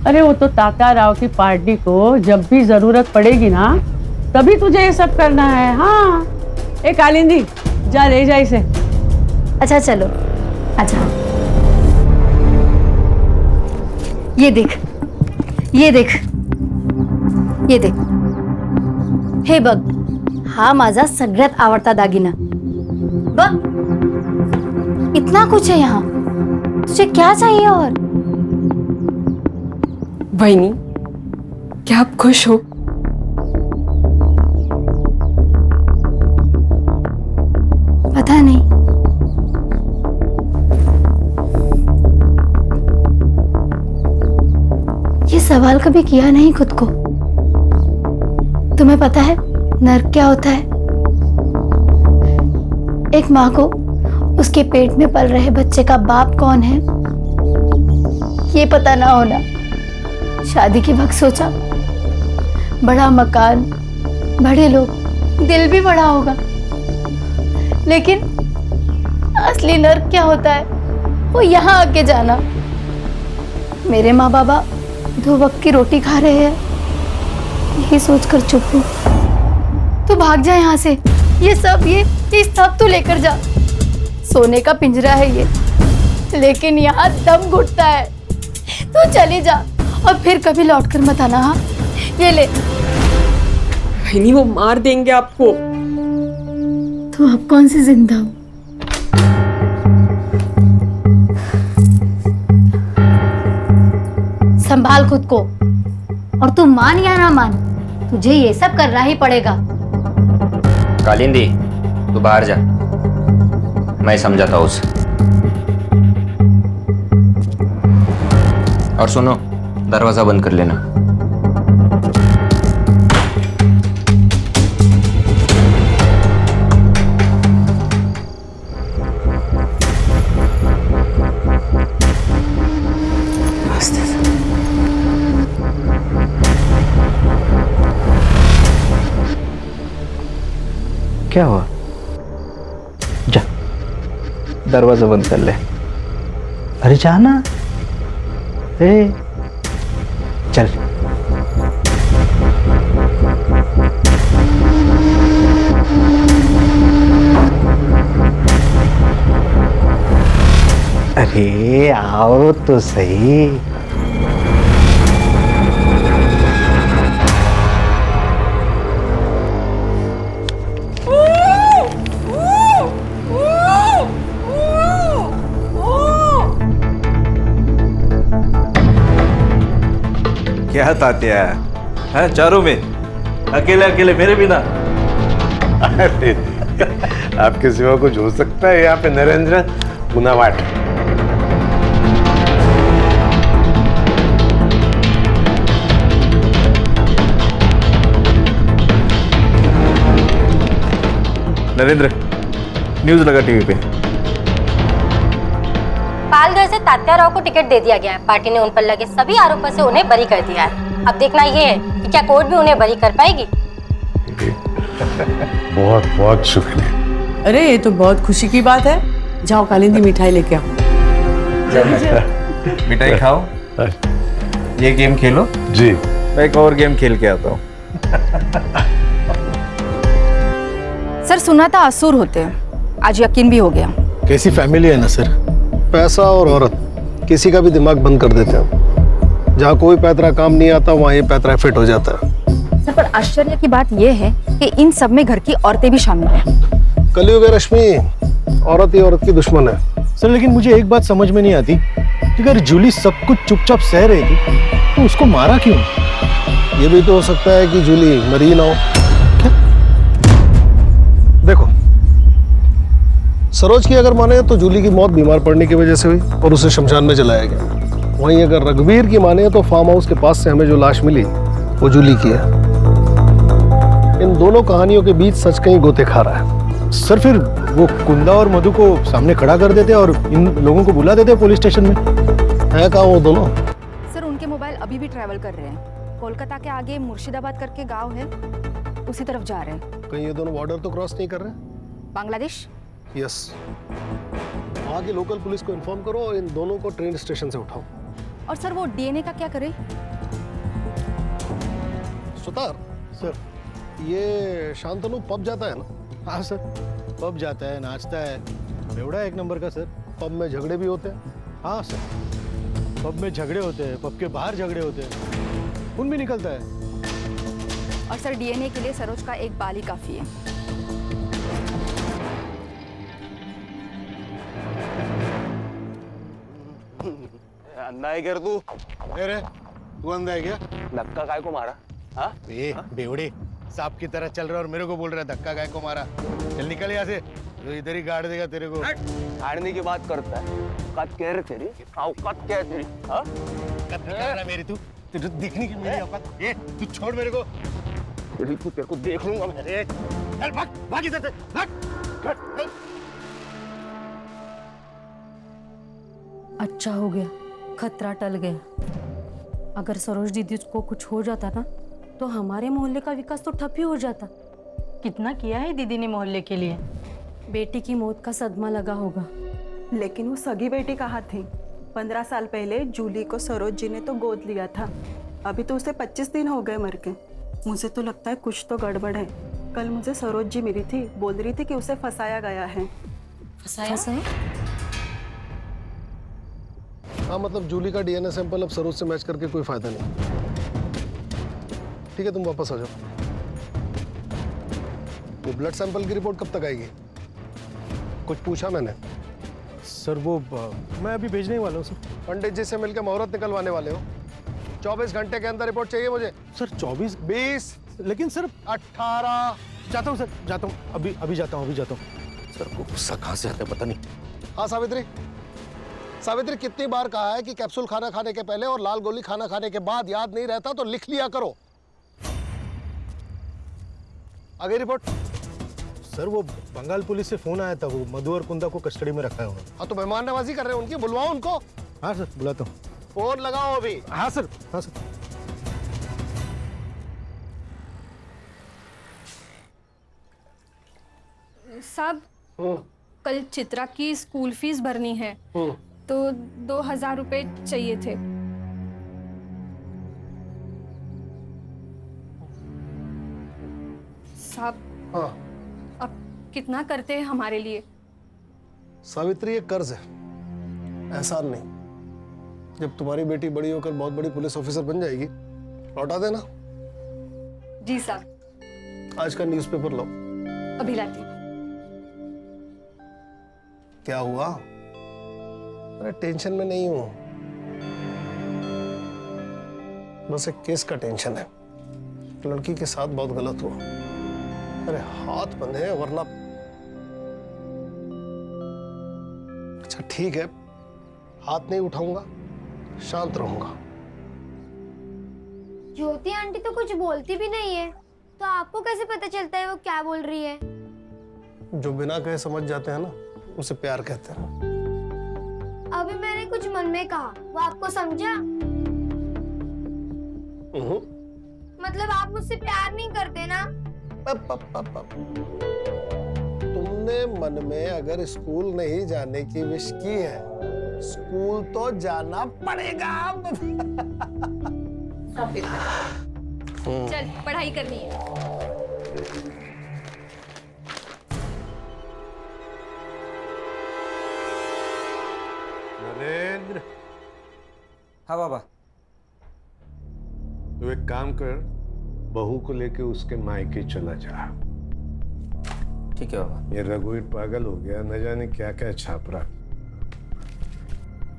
अरे वो तो तात्या राव की पार्टी को जब भी जरूरत पड़ेगी ना, तभी तुझे ये सब करना है। हाँ, ए कालिंदी, जा ले जा इसे। अच्छा चलो, अच्छा ये देख, ये देख, ये देख, हे बघ, हा माझा सगळ्यात आवडता दागिना। बघ, इतना कुछ है यहाँ, तुझे क्या चाहिए? और वहीनी, क्या आप खुश हो? पता नहीं, ये सवाल कभी किया नहीं खुद को। तुम्हें पता है नर्क क्या होता है? एक माँ को उसके पेट में पल रहे बच्चे का बाप कौन है ये पता ना होना। शादी के वक्त सोचा बड़ा मकान, बड़े लोग, दिल भी बड़ा होगा, लेकिन असली नर्क क्या होता है वो यहाँ आके जाना। मेरे माँ बाबा 2 वक्त की रोटी खा रहे हैं, यही सोचकर चुप हूँ। तू भाग जा यहाँ से, ये सब तू लेकर जा। सोने का पिंजरा है ये, लेकिन यहाँ दम घुटता है। तू चली जा और फिर कभी लौट कर मत आना। हाँ, ये ले। वहीनी, वो मार देंगे आपको। तो अब कौन सी जिंदा हो? संभाल खुद को, और तू मान या ना मान, तुझे ये सब करना ही पड़ेगा। कालिंदी, तू बाहर जा, मैं समझाता हूँ उसे। और सुनो, दरवाजा बंद कर लेना। क्या हुआ? जा, दरवाजा बंद कर ले। अरे जाना, चल। अरे आओ तो सही। क्या तात्या है चारों में, अकेले अकेले मेरे बिना? अरे आपके सिवा कुछ हो सकता है यहाँ पे? नरेंद्र पुनावाट। नरेंद्र, न्यूज लगा टीवी पे। पालघर से तात्याराव को टिकट दे दिया गया है। पार्टी ने उन पर लगे सभी आरोपों से उन्हें बरी कर दिया है। अब देखना ये है कि क्या कोर्ट भी उन्हें बरी कर पाएगी। बहुत बहुत शुक्रिया। अरे ये तो बहुत खुशी की बात है। जाओ कालिंदी मिठाई लेके आओ। मिठाई खाओ, ये गेम खेलो। जी। मैं एक और गेम खेल के आता हूँ। सर सुना था असुर होते हैं, आज यकीन भी हो गया। कैसी फैमिली है ना सर, पैसा और औरत किसी का भी दिमाग बंद कर देते हैं। जहाँ कोई पैतरा काम नहीं आता वहाँ ये पैतरा फिट हो जाता है। सर पर आश्चर्य की बात यह है कि इन सब में घर की औरतें भी शामिल हैं। कलयुग है रश्मि, औरत ही औरत की दुश्मन है। सर लेकिन मुझे एक बात समझ में नहीं आती कि अगर जूली सब कुछ चुपचाप सह रही थी तो उसको मारा क्यों? ये भी तो हो सकता है कि जूली मरी ना हो। क्या? देखो, सरोज की अगर माने तो जूली की मौत बीमार पड़ने की वजह से हुई और उसे शमशान में जलाया गया। वहीं अगर रघुवीर की माने तो फार्म हाउस के पास से हमें जो लाश मिली वो जूली की है। इन दोनों कहानियों के बीच सच कहीं गोते खा रहा है। सर फिर वो कुंदा और मधु को सामने खड़ा कर देते और इन लोगों को बुला देते पुलिस स्टेशन में। है कहाँ वो दोनों? सर उनके मोबाइल अभी भी ट्रैवल कर रहे हैं। कोलकाता के आगे मुर्शिदाबाद करके गांव है, उसी तरफ जा रहे हैं। कहीं ये दोनों बॉर्डर तो क्रॉस नहीं कर रहे? बांग्लादेश? यस। वहाँ की लोकल पुलिस को इन्फॉर्म करो और इन दोनों को ट्रेन स्टेशन से उठाओ। और सर वो डीएनए का क्या करें? सुतार सर, ये शांतनु पब जाता है ना? हाँ सर, पब जाता है, नाचता है, बेवड़ा है एक नंबर का सर। पब में झगड़े भी होते हैं। हाँ सर, पब में झगड़े होते हैं, पब के बाहर झगड़े होते हैं, खून भी निकलता है। और सर डीएनए के लिए सरोज का एक बाल ही काफी है। अंधा है क्या तू? अरे तू अंधा है क्या? धक्का काय को मारा? हाँ? ए बेवड़े, सांप की तरह चल रहा है और मेरे को बोल रहा है धक्का काय को मारा? चल निकल यहाँ से, तो इधर ही गाड़ देगा तेरे को। गाड़ने की बात करता है। औकात क्या है तेरी? औकात क्या है तेरी? हाँ? औकात निकाल रहा है मेरी तू? तुझे दिखने की मेरी औकात? ए तू छोड़ मेरे को। तेरे को देख लूंगा मैं। अरे चल भाग, भाग इधर से, भाग। अच्छा हो गया, खतरा टल गया। अगर सरोज दीदी को कुछ हो जाता ना तो हमारे मोहल्ले का विकास तो ठप ही हो जाता। कितना किया है दीदी ने मोहल्ले के लिए। बेटी की मौत का सदमा लगा होगा। लेकिन वो सगी बेटी कहाँ थी? 15 साल पहले जूली को सरोज जी ने तो गोद लिया था। अभी तो उसे 25 दिन हो गए मर के। मुझे तो लगता है कुछ तो गड़बड़ है। कल मुझे सरोज जी मिली थी, बोल रही थी कि उसे फंसाया गया है। फंसाया? हाँ मतलब जूली का डीएनए सैंपल अब सरोज से मैच करके कोई फायदा नहीं। ठीक है तुम वापस आ जाओ। वो ब्लड सैंपल की रिपोर्ट कब तक आएगी? कुछ पूछा मैंने? सर वो मैं अभी भेजने ही वाला हूँ सर। पंडित जी से मिलकर मुहूर्त निकलवाने वाले हो। 24 घंटे के अंदर रिपोर्ट चाहिए मुझे। सर 24? 20? लेकिन सर 18। जाता हूँ सर, जाता हूँ, अभी जाता हूँ। सर को गुस्सा कहाँ से आता है पता नहीं। हाँ सावित्री, कितनी बार कहा है कि कैप्सूल खाना खाने के पहले और लाल गोली खाना खाने के बाद याद नहीं रहता तो लिख लिया करो। आ गई रिपोर्ट? सर वो बंगाल पुलिस से फोन आया था, वो मधु और कुंदा को कस्टडी में रखा है उन्होंने। हाँ तो मेहमान नवाजी कर रहे हैं उनकी, बुलवाओ उनको। हाँ सर बुलाता हूँ। फोन लगाओ अभी। हाँ सर, हाँ सर। साहब कल चित्रा की स्कूल फीस भरनी है तो 2000 रुपए चाहिए थे। साहब हाँ अब कितना करते हैं हमारे लिए? सावित्री ये कर्ज है, एहसान नहीं। जब तुम्हारी बेटी बड़ी होकर बहुत बड़ी पुलिस ऑफिसर बन जाएगी लौटा देना। जी साहब। आज का न्यूज़पेपर लो। अभी लाती हूँ। क्या हुआ? अरे टेंशन में नहीं हूं, बस एक केस का टेंशन है। लड़की के साथ बहुत गलत हुआ। अरे हाथ बंधे हैं वरना। अच्छा ठीक है, हाथ नहीं उठाऊंगा, शांत रहूंगा। ज्योति आंटी तो कुछ बोलती भी नहीं है, तो आपको कैसे पता चलता है वो क्या बोल रही है? जो बिना कहे समझ जाते हैं ना, उसे प्यार कहते हैं। अभी मैंने कुछ मन में कहा, वो आपको समझा? मतलब आप मुझसे प्यार नहीं करते ना? तुमने मन में अगर स्कूल नहीं जाने की विश की है, स्कूल तो जाना पड़ेगा। चल पढ़ाई करनी है। नरेंद्र। हाँ बाबा। तू एक काम कर, बहू को लेके उसके मायके चला जा। ठीक है बाबा। ये रघुवीर पागल हो गया, न जाने क्या क्या छाप रहा।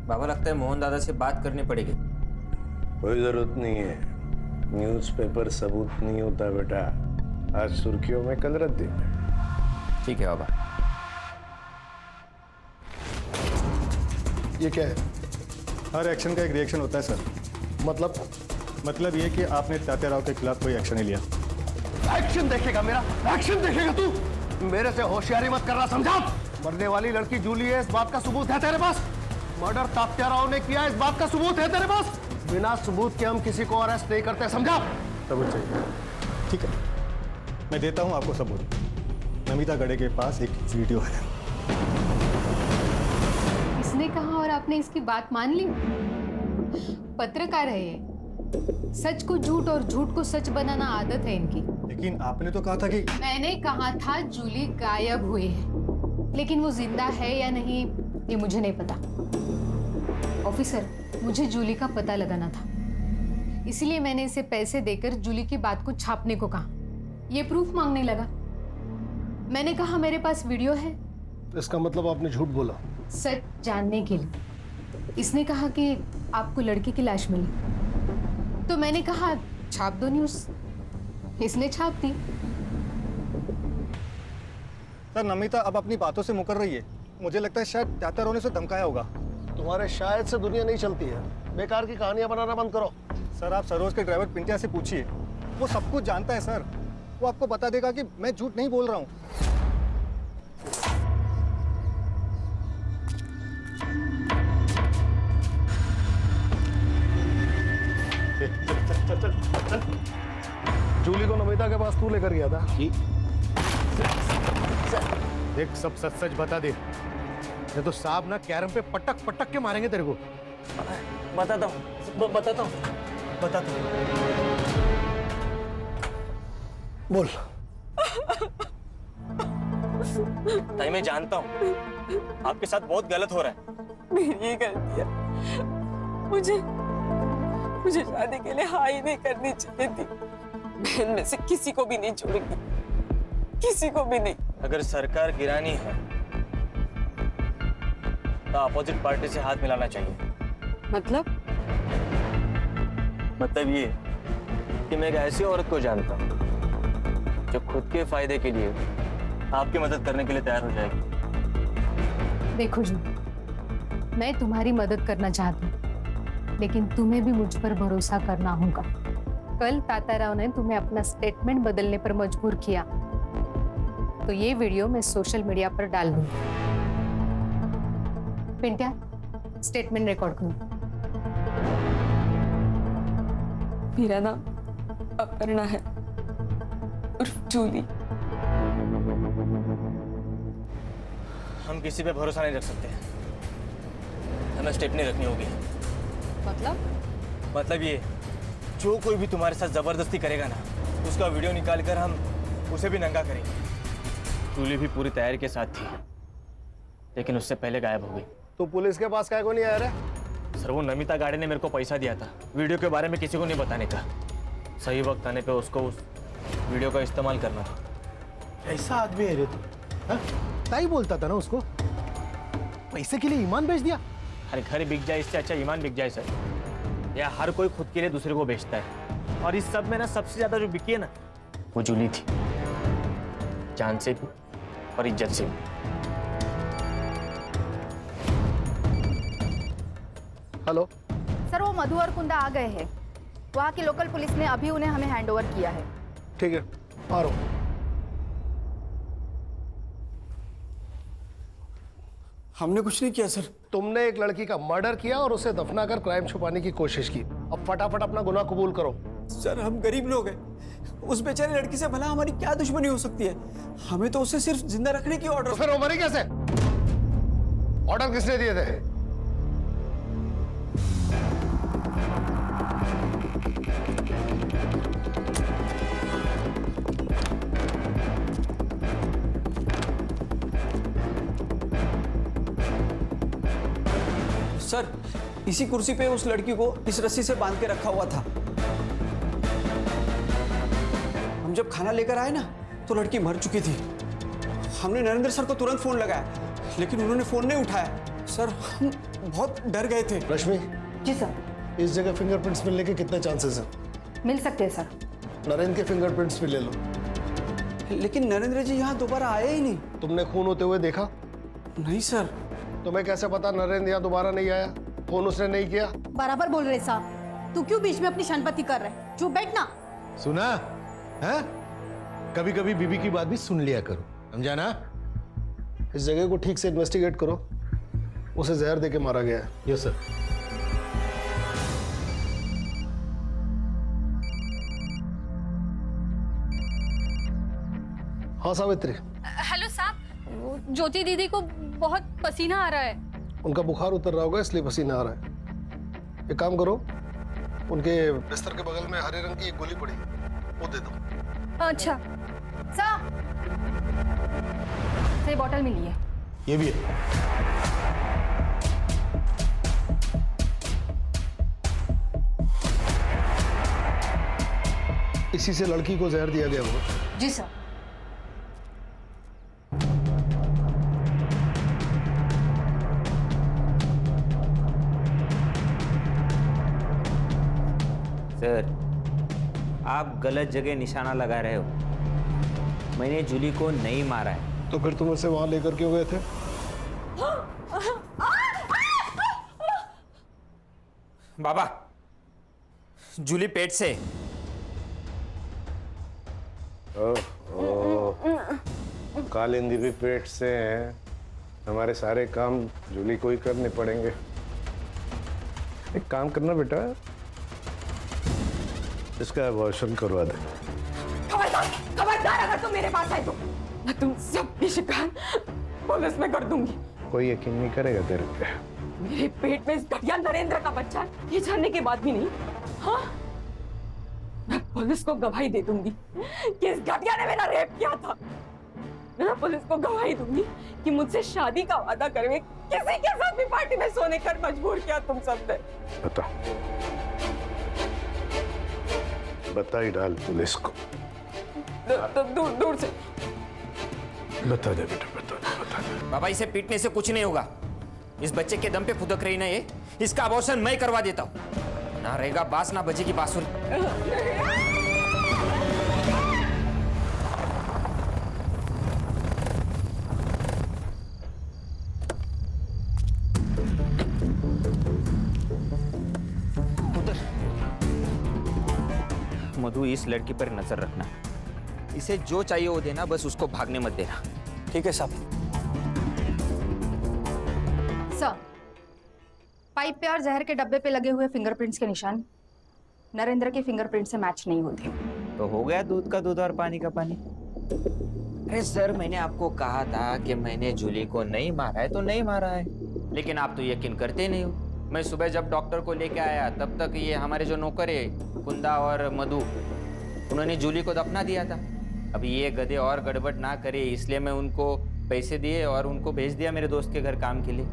बाबा लगता है मोहन दादा से बात करनी पड़ेगी। कोई जरूरत नहीं है, न्यूज़पेपर सबूत नहीं होता बेटा। आज सुर्खियों में, कल रद्दी में। ठीक है बाबा। ये क्या है? हर एक्शन का एक रिएक्शन होता है सर। मतलब ये कि आपने तात्या राव के खिलाफ कोई एक्शन नहीं लिया। एक्शन देखेगा मेरा? एक्शन देखेगा तू? मेरे से होशियारी मत करना, समझा? मरने वाली लड़की जूली है, इस बात का सबूत है तेरे पास? मर्डर तात्या राव ने किया, इस बात का सबूत है तेरे पास? बिना सबूत के हम किसी को अरेस्ट नहीं करते, समझा? सबूत चाहिए? ठीक है, मैं देता हूं आपको सबूत। नमिता गड़े के पास एक वीडियो है। इसने कहा और आपने इसकी बात मान ली? पत्रकार है ये, सच को झूठ और झूठ को सच बनाना आदत है इनकी। लेकिन आपने तो कहा था कि... मैंने कहा था जूली गायब हुई है, लेकिन वो जिंदा है या नहीं ये मुझे नहीं पता। ऑफिसर, मुझे जूली का पता लगाना था, इसलिए मैंने इसे पैसे देकर जूली की बात को छापने को कहा। ये प्रूफ मांगने लगा। मैंने कहा मेरे पास वीडियो है। इसका मतलब आपने झूठ बोला? सच जानने के लिए। इसने कहा कि आपको लड़की की लाश मिली, तो मैंने कहा छाप दो न्यूज़। इसने छाप दी। सर, नमिता अब अपनी बातों से मुकर रही है। मुझे लगता है शायद तात्या राव ने उसे धमकाया होगा। तुम्हारे शायद से दुनिया नहीं चलती है। बेकार की कहानियां बनाना बंद करो। सर, आप सरोज के ड्राइवर पिंटिया से पूछिए, वो सब कुछ जानता है सर। वो आपको बता देगा कि मैं झूठ नहीं बोल रहा हूँ। चल। जूली को नमिता के पास तू लेकर गया था? देख, सब सच सच बता दे, ये तो साहब ना कैरम पे पटक पटक के मारेंगे तेरे को। बताता हूँ। बोल। ताई, मैं जानता हूँ आपके साथ बहुत गलत हो रहा है। मेरी गलती है। मुझे शादी के लिए हाँ ही नहीं करनी चाहिए थी। बहन में से किसी को भी नहीं छोड़ूंगी, किसी को भी नहीं। अगर सरकार गिरानी है तो अपोजिट पार्टी से हाथ मिलाना चाहिए। मतलब ये कि मैं एक ऐसी औरत को जानता हूँ जो खुद के फायदे के लिए आपकी मदद करने के लिए तैयार हो जाएगी। देखो जी, मैं तुम्हारी मदद करना चाहती हूँ, लेकिन तुम्हें भी मुझ पर भरोसा करना होगा। कल तात्या राव ने तुम्हें अपना स्टेटमेंट बदलने पर मजबूर किया, तो ये वीडियो मैं सोशल मीडिया पर डाल दूंगी। पिंटिया, स्टेटमेंट रिकॉर्ड करो। मेरा नाम अपर्णा है, उर्फ जूली। हम किसी पे भरोसा नहीं रख सकते, हमें स्टेप नहीं रखनी होगी। मतलब ये, जो कोई भी तुम्हारे साथ जबरदस्ती करेगा ना, उसका वीडियो निकाल कर हम उसे भी नंगा करेंगे। जूली भी पूरी तैयारी के साथ थी, लेकिन उससे पहले गायब हो गई। तो पुलिस के पास क्या को नहीं आया रे? सर, वो नमिता गाड़ी ने मेरे को पैसा दिया था वीडियो के बारे में किसी को नहीं बताने का। सही वक्त आने पे उसको उस वीडियो का इस्तेमाल करना था। ऐसा आदमी है रे तू? ताई बोलता था ना उसको, पैसे के लिए ईमान बेच दिया। अरे घर बिक जाए इससे अच्छा ईमान बिक जाए सर। या हर कोई खुद के लिए दूसरे को बेचता है, और इस सब में ना सबसे ज्यादा जो बिकी है ना, वो जूली थी, जान से भी और इज्जत से भी। हेलो सर, वो मधु और कुंदा आ गए हैं। वहाँ की लोकल पुलिस ने अभी उन्हें हमें हैंड ओवर किया है। ठीक है, आ रहा हूं। सर, वो मधु और कुंदा आ गए हैं। वहाँ की लोकल पुलिस ने अभी उन्हें हमें हैंड ओवर किया है। ठीक है। ठीक है। हेलो। सर, वो मधु और कुंदा आ गए हैं। वहाँ की लोकल पुलिस ने अभी उन्हें हमें हैंड ओवर किया है। हमने कुछ नहीं किया सर। तुमने एक लड़की का मर्डर किया और उसे दफनाकर क्राइम छुपाने की कोशिश की। अब फटाफट अपना गुनाह कबूल करो। सर हम गरीब लोग हैं, उस बेचारी लड़की से भला हमारी क्या दुश्मनी हो सकती है? हमें तो उसे सिर्फ जिंदा रखने की ऑर्डर। तो फिर वो मरी कैसे? ऑर्डर किसने दिए थे? सर इसी कुर्सी पे उस लड़की को इस रस्सी से बांध के रखा हुआ था। हम जब खाना लेकर आए ना तो लड़की मर चुकी थी। हमने नरेंद्र सर को तुरंत फोन लगाया लेकिन उन्होंने फोन नहीं उठाया। सर हम बहुत डर गए थे। रश्मि, जी सर। इस जगह फिंगरप्रिंट्स मिलने के कितने चांसेस हैं? मिल सकते हैं सर। नरेंद्र के फिंगरप्रिंट्स भी ले लो। लेकिन नरेंद्र जी यहाँ दोबारा आए ही नहीं। तुमने खून होते हुए देखा? नहीं सर। तुम्हें कैसे पता नरेंद्र यहाँ दोबारा नहीं आया? फोन उसने नहीं किया? बराबर बोल रहे साहब। तू क्यों बीच में अपनी शनपति कर रहे? चुप बैठना। सुना है? कभी कभी बीबी की बात भी सुन लिया करो, समझा ना? इस जगह को ठीक से इन्वेस्टिगेट करो। उसे जहर देके मारा गया है। Yes sir. हाँ सावित्री। हेलो साहब, ज्योति दीदी को बहुत पसीना आ रहा है। उनका बुखार उतर रहा होगा इसलिए पसीना आ रहा है। एक काम करो, उनके बिस्तर के बगल में हरे रंग की एक गोली पड़ी, वो दे दो। अच्छा सर, ये बॉटल मिली है। ये भी है। इसी से लड़की को जहर दिया गया होगा। जी सर। सर आप गलत जगह निशाना लगा रहे हो। मैंने जूली को नहीं मारा है। तो फिर तुम उसे वहां लेकर क्यों गए थे? बाबा, जूली पेट से। कालिंदी भी पेट से है। हमारे सारे काम जूली को ही करने पड़ेंगे। एक काम करना बेटा, इसका अबॉर्शन करवा दे। खबरदार अगर तुम मेरे पास आए तो मैं तुम सबकी शिकायत पुलिस में कर दूंगी। कोई यकीन नहीं करेगा तेरे पे। मेरे पेट में इस घटिया नरेंद्र का बच्चा है, ये जानने के बाद भी नहीं। हाँ, मैं पुलिस को गवाही दे दूंगी कि इस घटिया ने मेरा रेप किया था। मैं पुलिस को गवाही दूंगी कि मुझसे शादी का वादा करके किसी के साथ भी पार्टी में सोने कर मजबूर किया तुम सबने। बता ही डाल पुलिस को। दूर दूर से बता दे बेटा, बता दे। बाबा इसे पीटने से कुछ नहीं होगा। इस बच्चे के दम पे खुदक रही ना ये, इसका अबॉर्शन मैं करवा देता हूँ। ना रहेगा बास ना बजेगी बांसुरी। मधु, इस लड़की पर नजर रखना। इसे जो चाहिए वो देना, बस उसको भागने मत देना। ठीक है साहब। सर, पाइप पे और जहर के डब्बे पे लगे हुए फिंगरप्रिंट्स के निशान नरेंद्र के फिंगरप्रिंट से मैच नहीं होते। तो हो गया दूध का दूध और पानी का पानी। अरे सर, मैंने आपको कहा था कि मैंने जूली को नहीं मारा है तो नहीं मारा है, लेकिन आप तो यकीन करते नहीं हो। मैं सुबह जब डॉक्टर को लेके आया तब तक ये हमारे जो नौकर है कुंदा और मधु, उन्होंने जूली को दफना दिया था। अब ये गधे और गड़बड़ ना करे इसलिए मैं उनको पैसे दिए और उनको भेज दिया मेरे दोस्त के घर काम के लिए।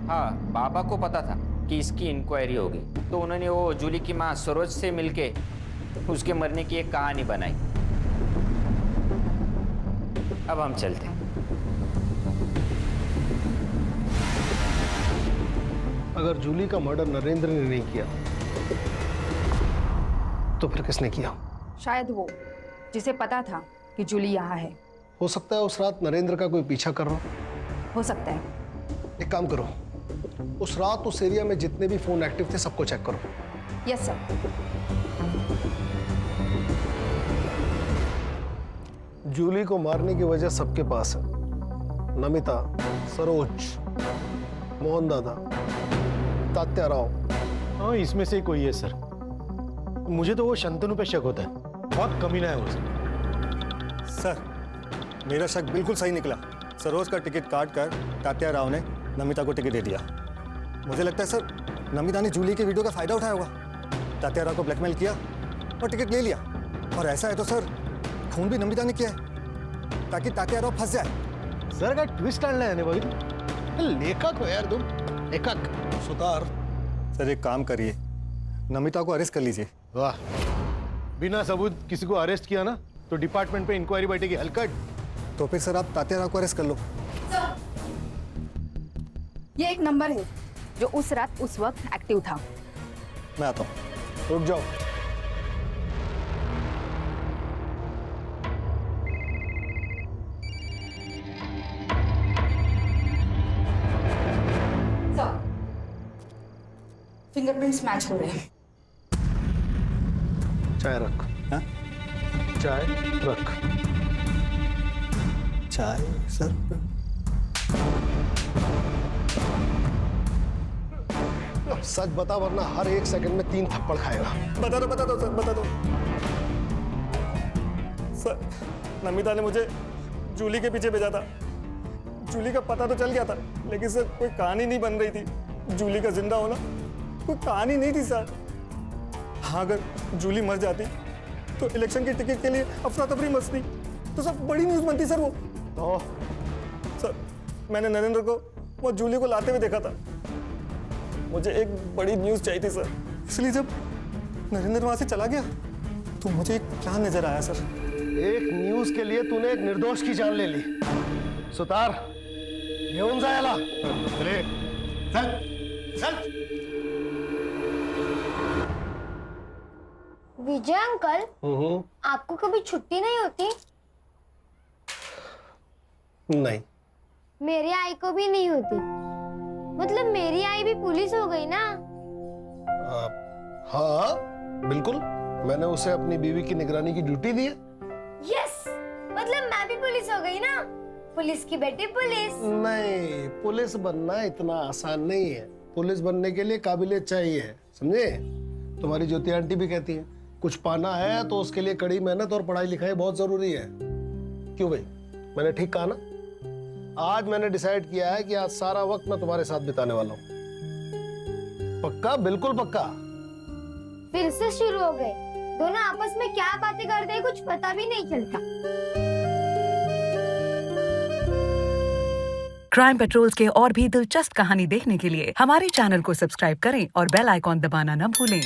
हाँ, बाबा को पता था कि इसकी इंक्वायरी होगी, तो उन्होंने वो जूली की माँ सरोज से मिलके उसके मरने की एक कहानी बनाई। अब हम चलते हैं। अगर जूली का मर्डर नरेंद्र ने नहीं किया तो फिर किसने किया? शायद वो जिसे पता था कि जूली यहाँ है। हो सकता है उस रात नरेंद्र का कोई पीछा कर रहा हो सकता है। एक काम करो, उस रात उस एरिया में जितने भी फोन एक्टिव थे सबको चेक करो। Yes sir. जूली को मारने की वजह सबके पास है। नमिता, सरोज, मोहन दादा, तात्याराव। हाँ, इसमें से कोई है सर। मुझे तो वो शंतनु पे शक होता है, बहुत कमीना है वो सर। मेरा शक बिल्कुल सही निकला। सरोज का टिकट काट कर तात्याराव ने नमिता को टिकट दे दिया। मुझे लगता है सर नमिता ने जूली के वीडियो का फायदा उठाया होगा, तात्याराव को ब्लैकमेल किया और टिकट ले लिया। और ऐसा है तो सर खून भी नमिता ने किया है ताकि तात्याराव फंस जाए। सर का ट्विस्ट आणला है बघितलं, लेखक हो यार तुम, लेखक। सुतार सर एक काम करिए, नमिता को अरेस्ट कर लीजिए। वाह, बिना सबूत किसी को अरेस्ट किया ना तो डिपार्टमेंट पे इंक्वायरी बैठेगी हलकट। तो फिर सर आप तात्याराव को अरेस्ट कर लो। ये एक नंबर है जो उस रात उस वक्त एक्टिव था। मैं आता हूँ। रुक जाओ। फिंगरप्रिंट्स मैच हो रहे हैं। चाय रख। हाँ? चाय रख। चाय सर। सच बता वरना हर एक सेकंड में 3 थप्पड़ खाएगा। बता दो सर, बता दो। सर नमिता ने मुझे जूली के पीछे भेजा था। जूली का पता तो चल गया था, लेकिन सर कोई कहानी नहीं बन रही थी। जूली का जिंदा होना कोई कहानी नहीं थी सर। हाँ, अगर जूली मर जाती तो इलेक्शन की टिकट के लिए अफरा तफरी मचती तो सब बड़ी न्यूज़ बनती सर। वो तो सर मैंने नरेंद्र को वो जूली को लाते हुए देखा था। मुझे एक बड़ी न्यूज़ चाहिए थी सर, इसलिए जब नरेंद्र वहां से चला गया तो मुझे एक प्लान नजर आया सर। एक न्यूज के लिए तूने एक निर्दोष की जान ले ली। सुतार घेऊन जायला। चल चल। विजय अंकल, आपको कभी छुट्टी नहीं होती? नहीं। मेरी आई को भी नहीं होती। मतलब मेरी आई भी पुलिस हो गई ना? हाँ बिल्कुल, मैंने उसे अपनी बीवी की निगरानी की ड्यूटी दी है। यस, मतलब मैं भी पुलिस हो गई ना? पुलिस की बेटी पुलिस। नहीं, पुलिस बनना इतना आसान नहीं है। पुलिस बनने के लिए काबिलियत चाहिए, समझे? तुम्हारी ज्योति आंटी भी कहती है कुछ पाना है तो उसके लिए कड़ी मेहनत और पढ़ाई लिखाई बहुत जरूरी है। क्यों भाई, मैंने ठीक कहा ना? आज मैंने डिसाइड किया है कि आज सारा वक्त मैं तुम्हारे साथ बिताने वाला हूँ। पक्का? बिल्कुल पक्का। फिर से शुरू हो गए। दोनों आपस में क्या बातें करते हैं कुछ पता भी नहीं चलता। क्राइम पेट्रोल्स के और भी दिलचस्प कहानी देखने के लिए हमारे चैनल को सब्सक्राइब करें और बेल आइकॉन दबाना न भूलें।